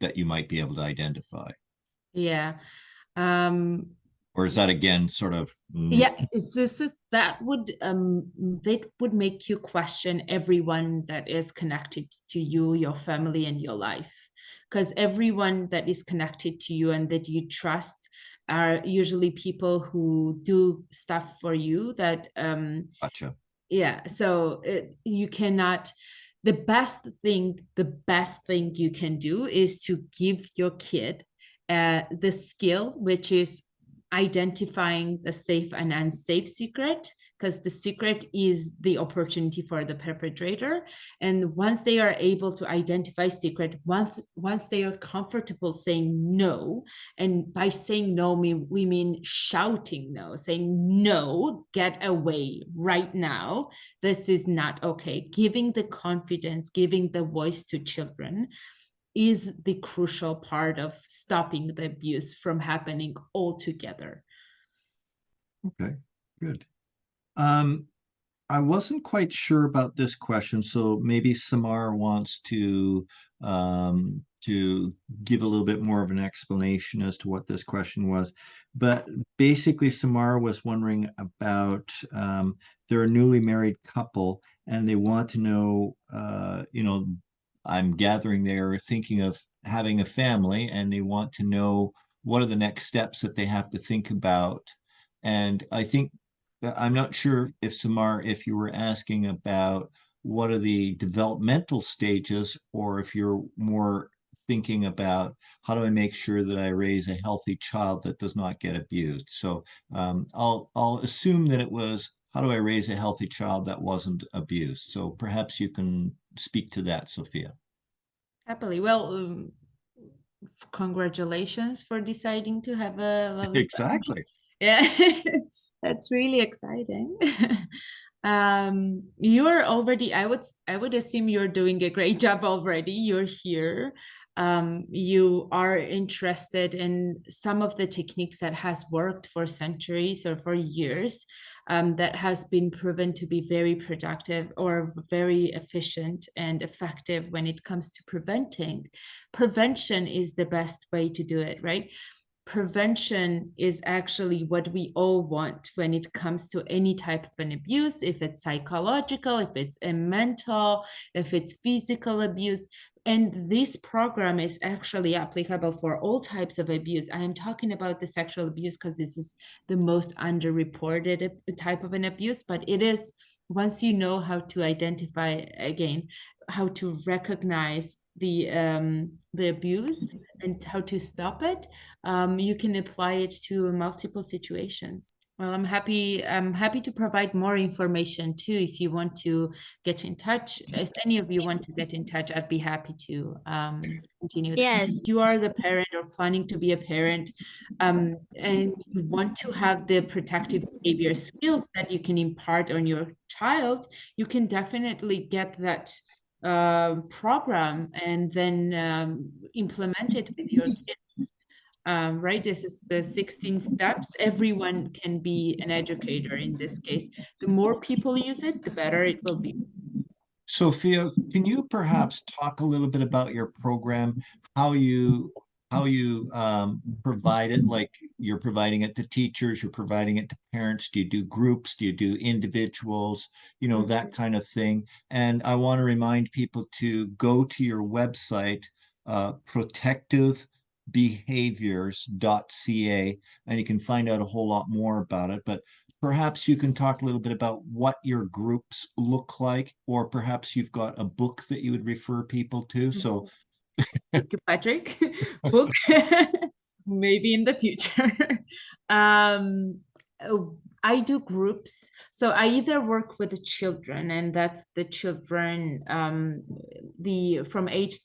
that you might be able to identify? Yeah. Um, Or is that again sort of Yeah, this is that would make you question everyone that is connected to you, your family, and your life. Because everyone that is connected to you and that you trust are usually people who do stuff for you that gotcha? yeah, so you cannot, the best thing you can do is to give your kid the skill, which is identifying the safe and unsafe secret, because the secret is the opportunity for the perpetrator. And once they are able to identify secret, once they are comfortable saying no, and by saying no, we mean shouting no, saying no, get away right now. This is not okay. Giving the confidence, giving the voice to children is the crucial part of stopping the abuse from happening altogether. Okay, good. I wasn't quite sure about this question, so maybe Samar wants to give a little bit more of an explanation as to what this question was. But basically, Samar was wondering about they're a newly married couple and they want to know, I'm gathering they're thinking of having a family and they want to know what are the next steps that they have to think about. And I think I'm not sure if Samar, if you were asking about what are the developmental stages, or if you're more thinking about how do I make sure that I raise a healthy child that does not get abused. So I'll assume that it was how do I raise a healthy child that wasn't abused. So perhaps you can speak to that, Sophia. Happily. Well, congratulations for deciding to have a lovely family. Exactly. Yeah, that's really exciting. You're already, I would assume you're doing a great job already. You're here. You are interested in some of the techniques that has worked for centuries or for years, that has been proven to be very productive or very efficient and effective when it comes to preventing. Prevention is the best way to do it, right? Prevention is actually what we all want when it comes to any type of an abuse, if it's psychological, if it's a mental, if it's physical abuse. And this program is actually applicable for all types of abuse. I am talking about the sexual abuse because this is the most underreported type of an abuse, but it is, once you know how to identify, again, how to recognize the abuse and how to stop it, you can apply it to multiple situations. Well, I'm happy to provide more information too if you want to get in touch. If any of you want to get in touch, I'd be happy to continue. Yes. If you are the parent or planning to be a parent, and you want to have the protective behavior skills that you can impart on your child, you can definitely get that program and then implement it with your kids. Right, this is the 16 steps. Everyone can be an educator in this case. The more people use it, the better it will be. Sophia, can you perhaps talk a little bit about your program, how you provide it, like you're providing it to teachers, you're providing it to parents, do you do groups, do you do individuals, that kind of thing. And I want to remind people to go to your website, protectivebehaviors.ca, and you can find out a whole lot more about it. But perhaps you can talk a little bit about what your groups look like, or perhaps you've got a book that you would refer people to. So, Thank you, Patrick. Book, maybe in the future. um, I do groups. So I either work with the children, and that's the children, the from age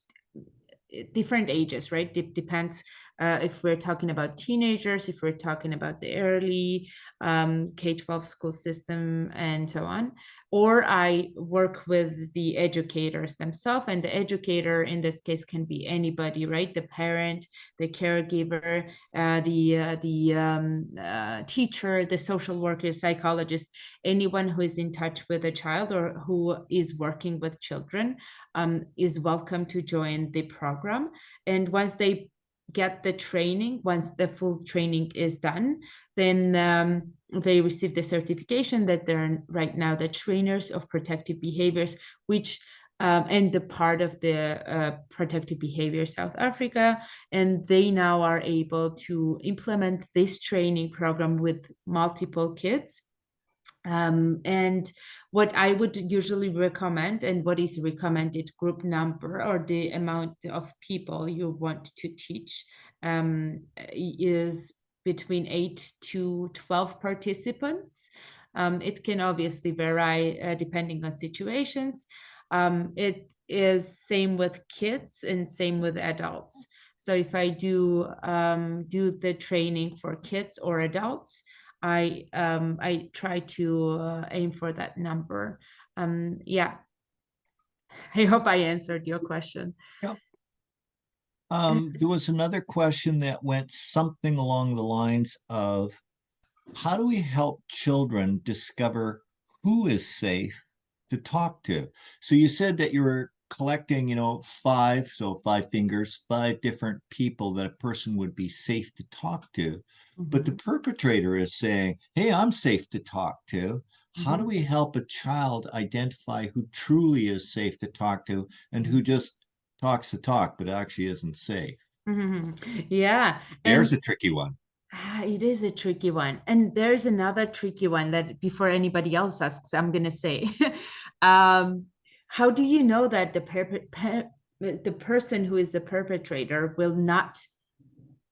different ages, right? Depends if we're talking about teenagers, if we're talking about the early K-12 school system and so on. Or I work with the educators themselves, and the educator in this case can be anybody, right? The parent, the caregiver, the teacher, the social worker, psychologist, anyone who is in touch with a child or who is working with children is welcome to join the program. And once they get the training, once the full training is done, then they receive the certification that they're right now the trainers of protective behaviors, which and the part of the Protective Behaviours South Africa, and they now are able to implement this training program with multiple kids. And what I would usually recommend, and what is recommended group number or the amount of people you want to teach, is between 8 to 12 participants. It can obviously vary depending on situations. It is same with kids and same with adults. So if I do the training for kids or adults, I try to aim for that number. Yeah, I hope I answered your question. Yeah. There was another question that went something along the lines of, how do we help children discover who is safe to talk to? So you said that you were collecting, five, so 5 fingers, 5 different people that a person would be safe to talk to. But the perpetrator is saying, hey, I'm safe to talk to. How do we help a child identify who truly is safe to talk to and who just talks the talk, but actually isn't safe? Yeah. There's a tricky one. It is a tricky one. And there's another tricky one that before anybody else asks, I'm going to say, how do you know that the person who is the perpetrator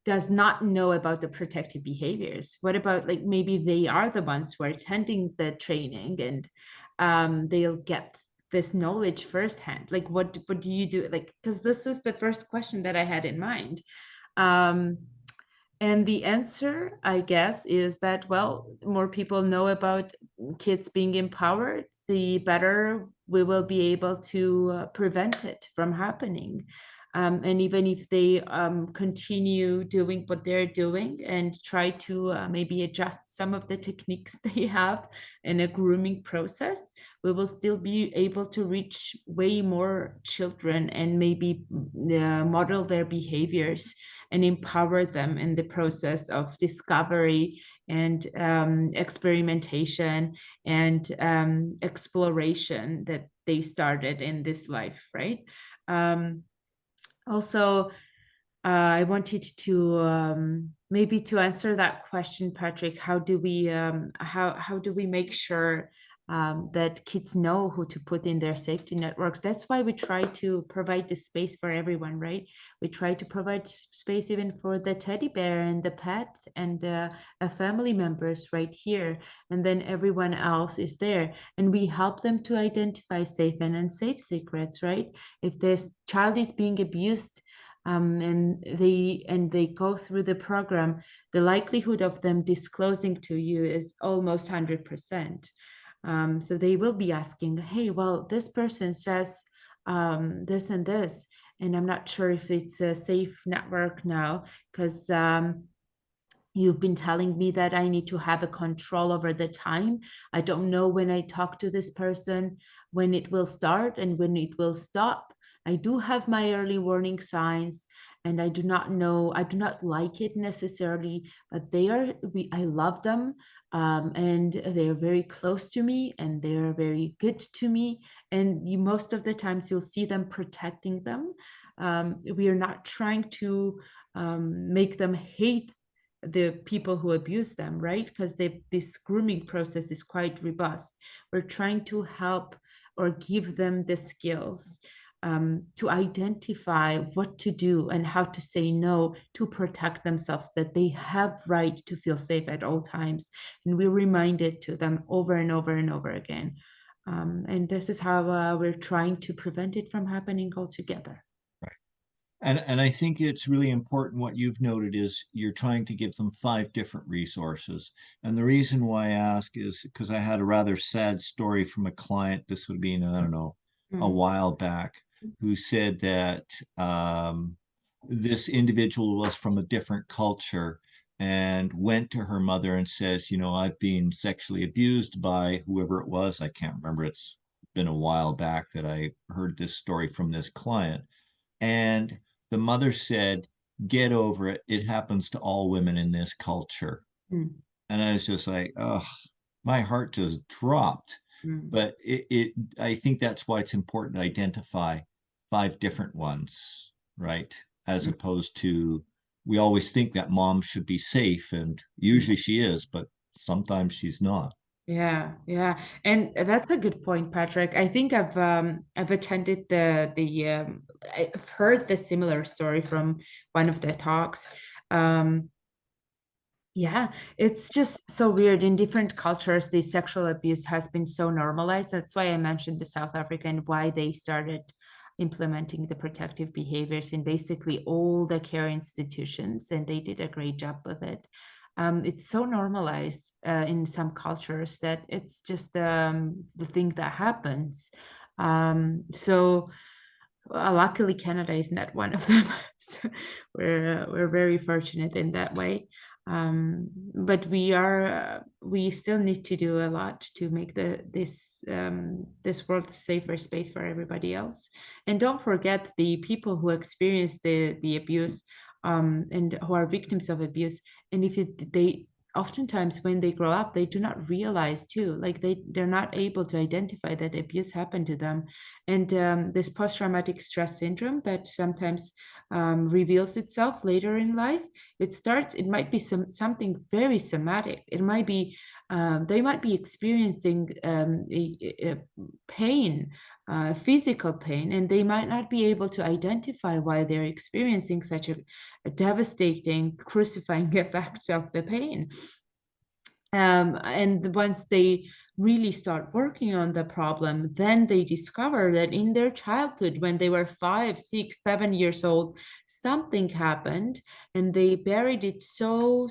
does not know about the protective behaviors? What about like maybe they are the ones who are attending the training and they'll get this knowledge firsthand? Like what do you do? Like, because this is the first question that I had in mind. And the answer, I guess, is that, well, more people know about kids being empowered, the better we will be able to prevent it from happening. And even if they continue doing what they're doing and try to maybe adjust some of the techniques they have in a grooming process, we will still be able to reach way more children and maybe model their behaviors and empower them in the process of discovery and experimentation and exploration that they started in this life, right? Also, I wanted to maybe to answer that question, Patrick. How do we make sure that kids know who to put in their safety networks? That's why we try to provide the space for everyone, right? We try to provide space even for the teddy bear and the pet and the family members right here, and then everyone else is there, and we help them to identify safe and unsafe secrets, right? If this child is being abused, and they go through the program, the likelihood of them disclosing to you is almost 100%. So they will be asking, hey, well, this person says this and this, and I'm not sure if it's a safe network now because you've been telling me that I need to have a control over the time. I don't know when I talk to this person, when it will start and when it will stop. I do have my early warning signs, and I do not like it necessarily, but I love them, and they're very close to me, and they're very good to me. And most of the times you'll see them protecting them. We are not trying to make them hate the people who abuse them, right? Because this grooming process is quite robust. We're trying to help or give them the skills to identify what to do and how to say no to protect themselves, that they have right to feel safe at all times. And we remind it to them over and over and over again. And this is how we're trying to prevent it from happening altogether. And I think it's really important what you've noted is you're trying to give them 5 different resources. And the reason why I ask is because I had a rather sad story from a client. This would be, I don't know, a while back, who said that this individual was from a different culture and went to her mother and says, I've been sexually abused by whoever it was. I can't remember. It's been a while back that I heard this story from this client. And the mother said, get over it. It happens to all women in this culture. Mm, And I was just like, oh, my heart just dropped. mm. But I think that's why it's important to identify 5 different ones, right? As Mm. opposed to, we always think that mom should be safe, and usually she is, but sometimes she's not. Yeah, yeah, and that's a good point, Patrick. I think I've attended I've heard the similar story from one of the talks. Um, yeah, it's just so weird. In different cultures, the sexual abuse has been so normalized. That's why I mentioned the South Africa and why they started implementing the protective behaviors in basically all the care institutions, and they did a great job with it. It's so normalized in some cultures that it's just the thing that happens. So luckily, Canada is not one of them. So we're very fortunate in that way. But we still need to do a lot to make this world a safer space for everybody else. And don't forget the people who experience the abuse and who are victims of abuse. And if they oftentimes when they grow up, they do not realize too, like they're not able to identify that abuse happened to them. And this post-traumatic stress syndrome that sometimes reveals itself later in life, it might be something very somatic. It might be they might be experiencing a pain, physical pain, and they might not be able to identify why they're experiencing such a devastating, crucifying effects of the pain. And once they really start working on the problem, then they discover that in their childhood, when they were 5, 6, 7 years old, something happened and they buried it so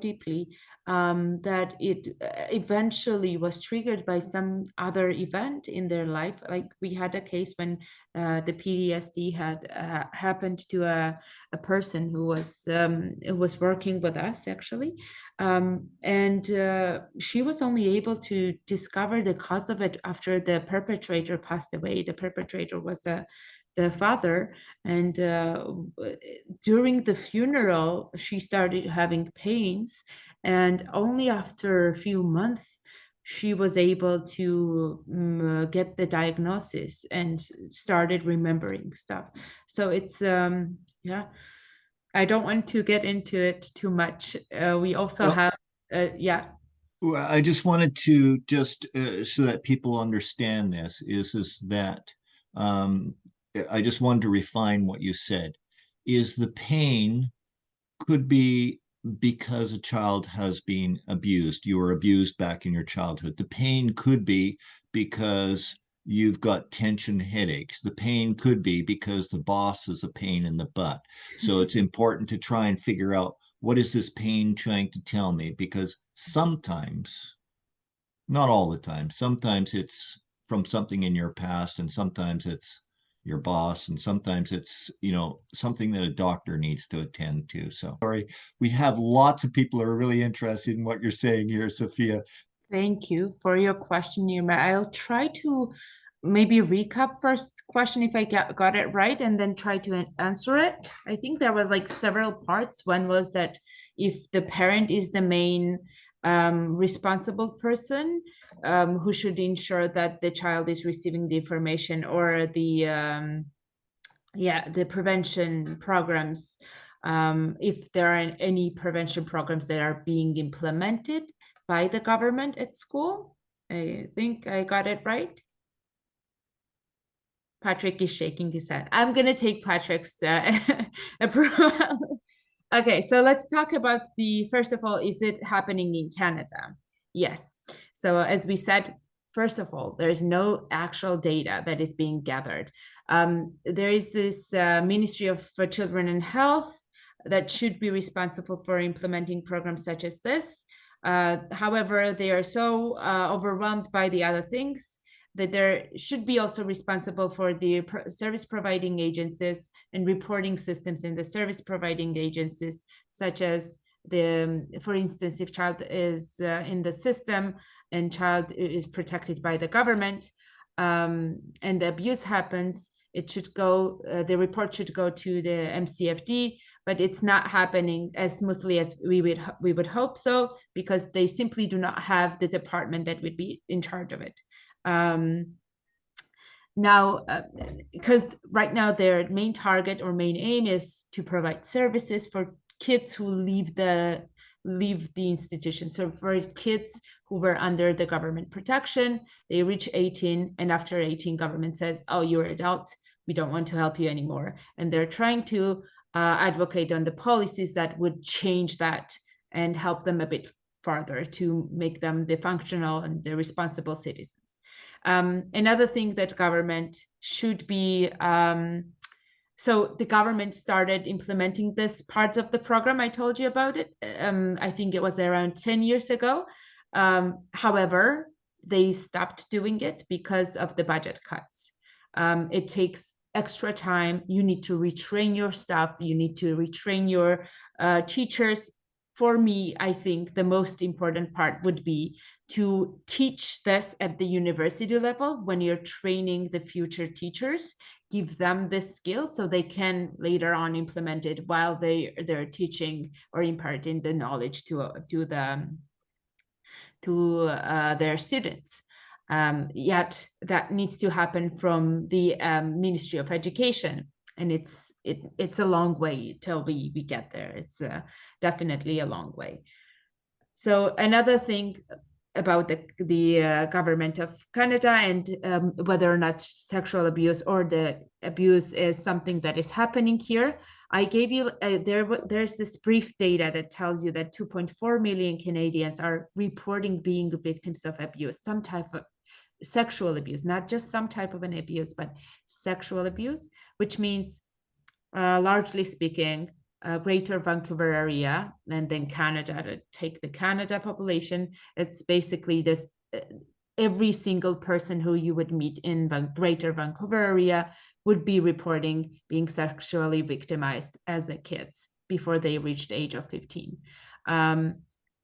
deeply that it eventually was triggered by some other event in their life. Like we had a case when the PTSD had happened to a person who was working with us actually, and she was only able to discover the cause of it after the perpetrator passed away. The perpetrator was the father, and during the funeral, she started having pains, and only after a few months, she was able to get the diagnosis and started remembering stuff. So it's yeah, I don't want to get into it too much. We also Well, have, yeah. well, I just wanted to just so that people understand this is that um, I just wanted to refine what you said. Is the pain could be because a child has been abused. You were abused back in your childhood. The pain could be because you've got tension headaches. The pain could be because the boss is a pain in the butt. So it's important to try and figure out, what is this pain trying to tell me? Because sometimes, not all the time, sometimes it's from something in your past, and sometimes it's your boss, and sometimes it's, something that a doctor needs to attend to. So sorry, we have lots of people who are really interested in what you're saying here, Sophia. Thank you for your question, Nirma. I'll try to maybe recap first question if I got it right, and then try to answer it. I think there was like several parts. One was that if the parent is the main responsible person who should ensure that the child is receiving the information, or the prevention programs, if there are any prevention programs that are being implemented by the government at school. I think I got it right. Patrick is shaking his head. I'm going to take Patrick's approval. Okay, so let's talk about first of all, is it happening in Canada? Yes. So as we said, first of all, there is no actual data that is being gathered. There is this Ministry of Children and Health that should be responsible for implementing programs such as this. However, they are so overwhelmed by the other things that there should be also responsible for the service providing agencies and reporting systems in the service providing agencies, such as for instance, if child is in the system and child is protected by the government, and the abuse happens, It should go, the report should go to the MCFD, but it's not happening as smoothly as we would hope so, because they simply do not have the department that would be in charge of it. Now, because right now their main target or main aim is to provide services for kids who leave the institution. So for kids who were under the government protection, they reach 18, and after 18, government says, oh, you're an adult, we don't want to help you anymore. And they're trying to advocate on the policies that would change that and help them a bit farther to make them the functional and the responsible citizens. Another thing that government should be, so the government started implementing this parts of the program. I told you about it. I think it was around 10 years ago. However, they stopped doing it because of the budget cuts. It takes extra time. You need to retrain your staff. You need to retrain your teachers. For me, I think the most important part would be to teach this at the university level when you're training the future teachers, give them this skill so they can later on implement it while they're teaching or imparting the knowledge to their students. Yet that needs to happen from the Ministry of Education. And it's a long way till we get there. It's definitely a long way. So another thing about the government of Canada and whether or not sexual abuse or the abuse is something that is happening here, I gave you, there's this brief data that tells you that 2.4 million Canadians are reporting being victims of abuse, some type of sexual abuse, not just some type of an abuse, but sexual abuse, which means, largely speaking, Greater Vancouver area, and then Canada, to take the Canada population, it's basically this, every single person who you would meet in Greater Vancouver area would be reporting being sexually victimized as a kids before they reached the age of 15.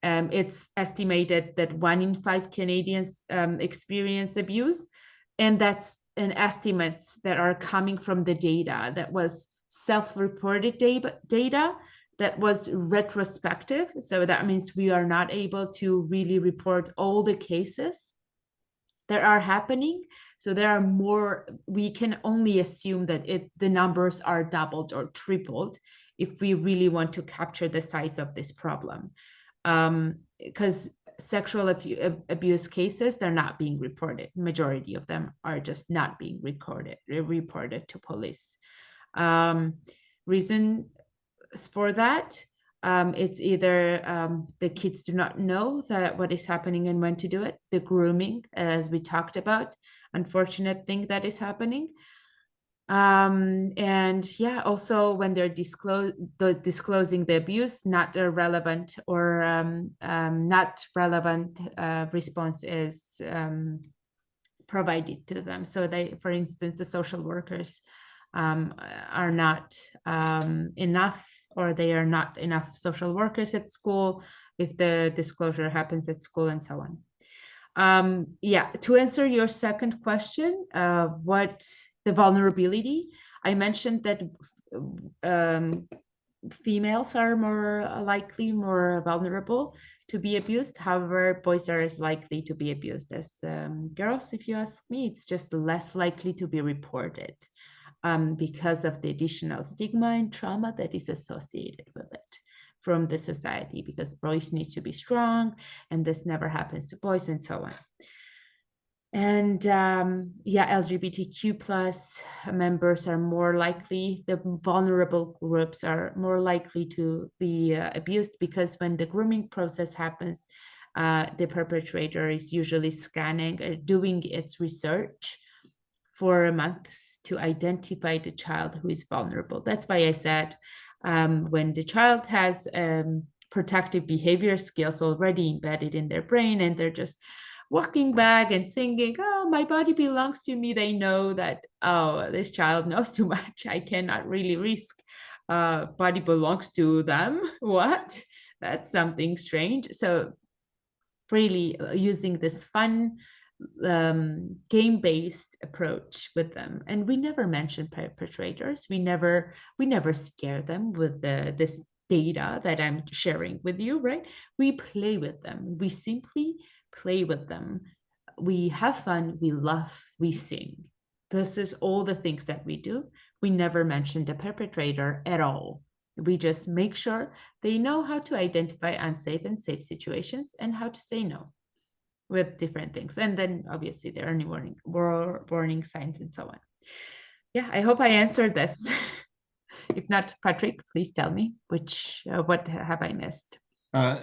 It's estimated that 1 in 5 Canadians experience abuse, and that's an estimates that are coming from the data that was self-reported data that was retrospective. So that means we are not able to really report all the cases that are happening. So there are more, we can only assume that the numbers are doubled or tripled if we really want to capture the size of this problem. Because sexual abuse cases, they're not being reported. Majority of them are just not being reported to police. Reasons for that, it's either the kids do not know that what is happening and when to do it, the grooming, as we talked about, unfortunate thing that is happening. And yeah, also when they're disclosing the abuse, not a relevant or not relevant response is provided to them. So they, for instance, the social workers are not enough, or they are not enough social workers at school if the disclosure happens at school, and so on. Yeah, to answer your second question, what the vulnerability, I mentioned that females are more likely, more vulnerable to be abused. However, boys are as likely to be abused as girls. If you ask me, it's just less likely to be reported because of the additional stigma and trauma that is associated with it from the society, because boys need to be strong and this never happens to boys, and so on. And yeah, LGBTQ plus members are more likely, the vulnerable groups are more likely to be abused, because when the grooming process happens, the perpetrator is usually scanning or doing its research for months to identify the child who is vulnerable. That's why I said when the child has protective behavior skills already embedded in their brain, and they're just walking back and singing, oh, my body belongs to me, they know that, oh, this child knows too much. I cannot really risk body belongs to them. What? That's something strange. So really using this fun game-based approach with them, and we never mention perpetrators. We never scare them with this data that I'm sharing with you, right? We play with them. We simply play with them. We have fun, we laugh, we sing. This is all the things that we do. We never mention the perpetrator at all. We just make sure they know how to identify unsafe and safe situations and how to say no with different things. And then obviously there are warning signs and so on. Yeah, I hope I answered this. If not, Patrick, please tell me what have I missed?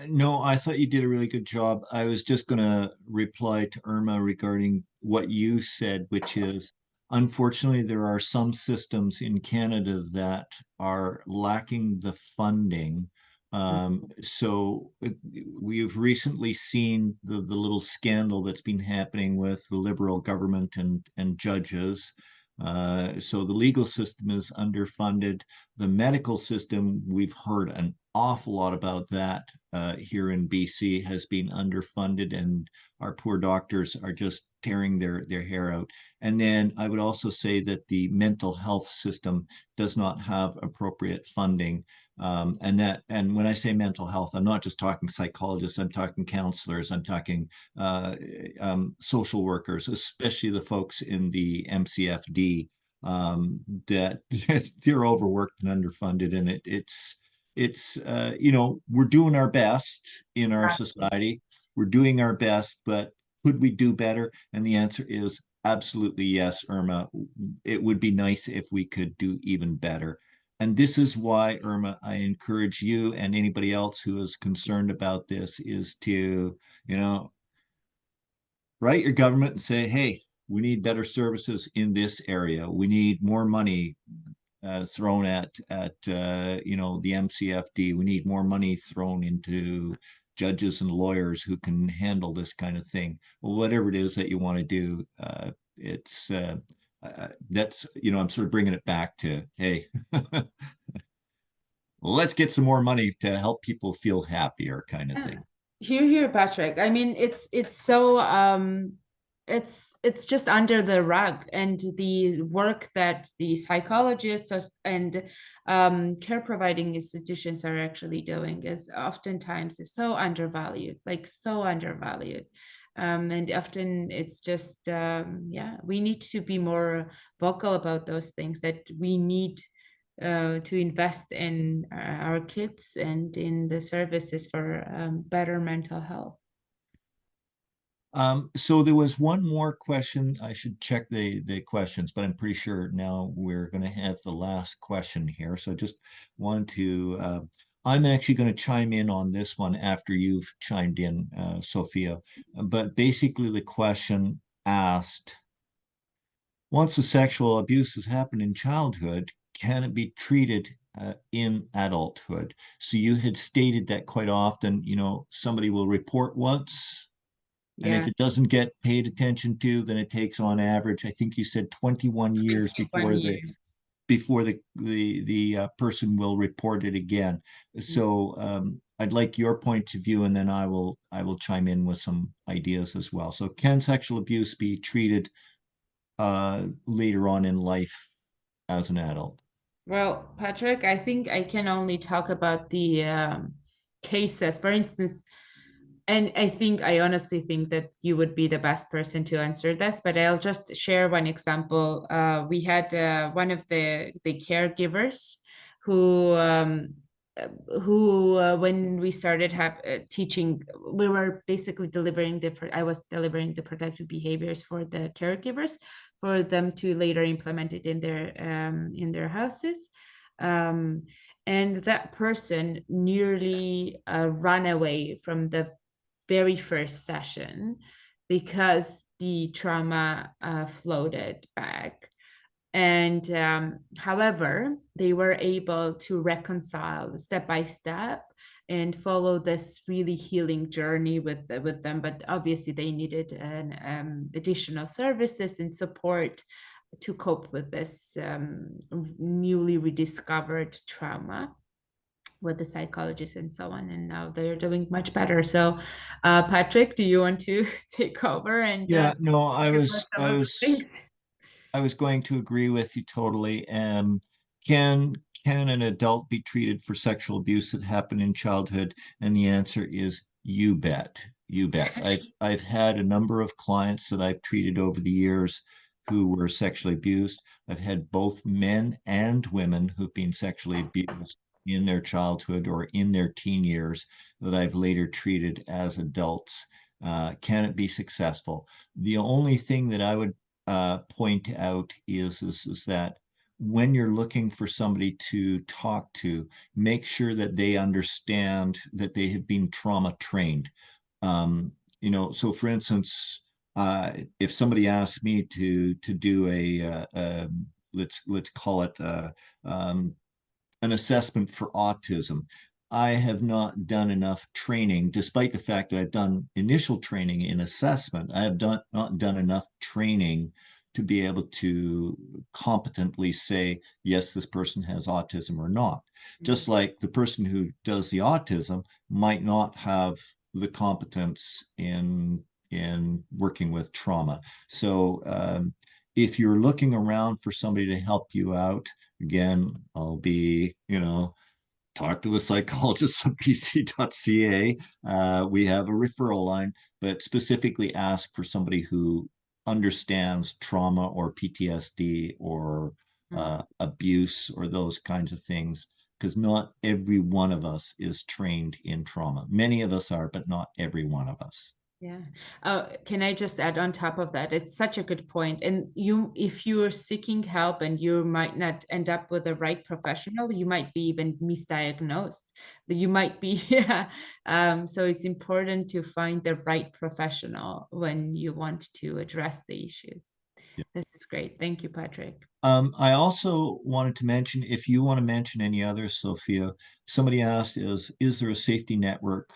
No, I thought you did a really good job. I was just going to reply to Irma regarding what you said, which is unfortunately, there are some systems in Canada that are lacking the funding. So we've recently seen the little scandal that's been happening with the Liberal government and judges. So the legal system is underfunded. The medical system, we've heard an awful lot about that here in BC, has been underfunded, and our poor doctors are just tearing their hair out. And then I would also say that the mental health system does not have appropriate funding. And when I say mental health, I'm not just talking psychologists, I'm talking counselors, I'm talking social workers, especially the folks in the MCFD, that they're overworked and underfunded. And it's we're doing our best in our society. We're doing our best, but could we do better? And the answer is absolutely yes, Irma. It would be nice if we could do even better. And this is why, Irma, I encourage you and anybody else who is concerned about this is to, write your government and say, hey, we need better services in this area. We need more money thrown at the MCFD. We need more money thrown into judges and lawyers who can handle this kind of thing. Well, whatever it is that you want to do, it's that's I'm sort of bringing it back to, hey, let's get some more money to help people feel happier, kind of thing. Here, Patrick. I mean, it's so it's just under the rug, and the work that the psychologists and care providing institutions are actually doing is oftentimes is so undervalued, like so undervalued. And often it's just we need to be more vocal about those things, that we need to invest in our kids and in the services for better mental health. So there was one more question. I should check the questions, but I'm pretty sure now we're going to have the last question here. So just want to, I'm actually going to chime in on this one after you've chimed in, Sophia. But basically the question asked, once the sexual abuse has happened in childhood, can it be treated in adulthood? So you had stated that quite often, somebody will report once, and if it doesn't get paid attention to, then it takes on average, I think you said 21 years before the person will report it again. So I'd like your point of view, and then I will chime in with some ideas as well. So can sexual abuse be treated later on in life as an adult? Well, Patrick, I think I can only talk about the cases. For instance, and I honestly think that you would be the best person to answer this, but I'll just share one example. We had one of the caregivers who when we started teaching, we were basically I was delivering the protective behaviors for the caregivers for them to later implement it in their houses. And that person nearly ran away from the very first session because the trauma floated back. And however, they were able to reconcile step by step and follow this really healing journey with them. But obviously, they needed an additional services and support to cope with this newly rediscovered trauma. with the psychologist and so on, and now they're doing much better. So Patrick, do you want to take over and Yeah, no, talk about some of the things? I was going to agree with you totally. Can an adult be treated for sexual abuse that happened in childhood? And the answer is you bet. You bet. I've had a number of clients that I've treated over the years who were sexually abused. I've had both men and women who've been sexually abused in their childhood or in their teen years that I've later treated as adults. Can it be successful? The only thing that I would point out is that when you're looking for somebody to talk to, make sure that they understand that they have been trauma trained. So for instance, if somebody asks me to do let's call it an assessment for autism. I have not done enough training, despite the fact that I've done initial training in assessment. I have not done enough training to be able to competently say, yes, this person has autism or not. Just like the person who does the autism might not have the competence in working with trauma. So if you're looking around for somebody to help you out, again, I'll be, talk to a psychologist on pc.ca. We have a referral line, but specifically ask for somebody who understands trauma or PTSD or abuse or those kinds of things, because not every one of us is trained in trauma. Many of us are, but not every one of us. Yeah. Can I just add on top of that? It's such a good point. And if you are seeking help and you might not end up with the right professional, you might be even misdiagnosed. You might be, yeah. So it's important to find the right professional when you want to address the issues. Yeah. This is great. Thank you, Patrick. I also wanted to mention, if you want to mention any others, Sophia, somebody asked, is there a safety network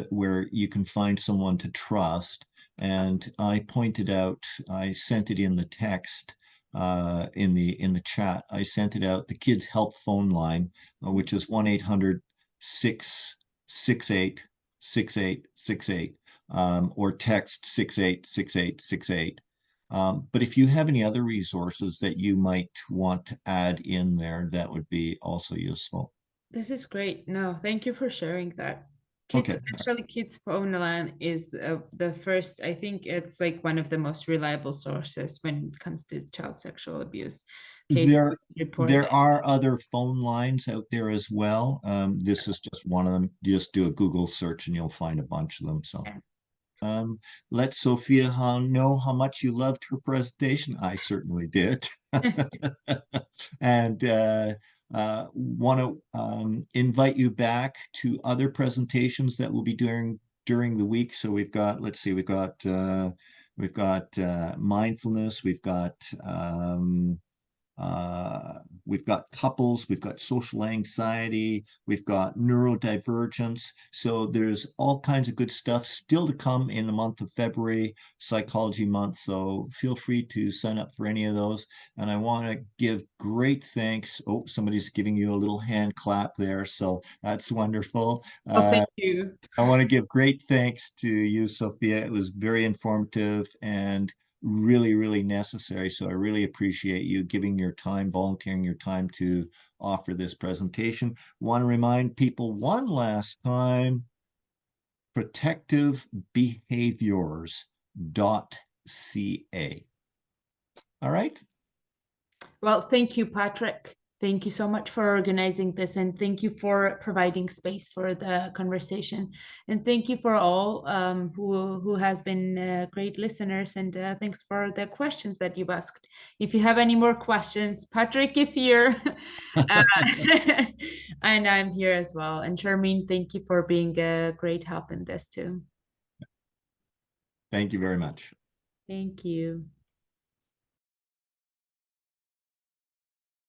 where you can find someone to trust? And I pointed out, I sent it in the text, in the chat. I sent it out, the Kids Help phone line, which is 1-800-668-6868, or text 686868. But if you have any other resources that you might want to add in there, that would be also useful. This is great. No, thank you for sharing that. Okay. Kids phone line is the first, I think it's like one of the most reliable sources when it comes to child sexual abuse cases reported. There are other phone lines out there as well. This is just one of them. Just do a Google search and you'll find a bunch of them. So let Sophia know how much you loved her presentation. I certainly did. And want to invite you back to other presentations that we'll be doing during the week. So we've got, let's see, we've got mindfulness, we've got couples, we've got social anxiety, we've got neurodivergence. So there's all kinds of good stuff still to come in the month of February, Psychology Month. So feel free to sign up for any of those. And I want to give great thanks. Oh, somebody's giving you a little hand clap there. So that's wonderful. Oh, thank you. I want to give great thanks to you, Sophia. It was very informative and really, really necessary. So I really appreciate you giving your time, volunteering your time to offer this presentation. Want to remind people one last time, protectivebehaviors.ca. All right. Well, thank you, Patrick. Thank you so much for organizing this, and thank you for providing space for the conversation. And thank you for all who has been great listeners, and thanks for the questions that you've asked. If you have any more questions, Patrick is here, and I'm here as well. And Charmaine, thank you for being a great help in this too. Thank you very much. Thank you.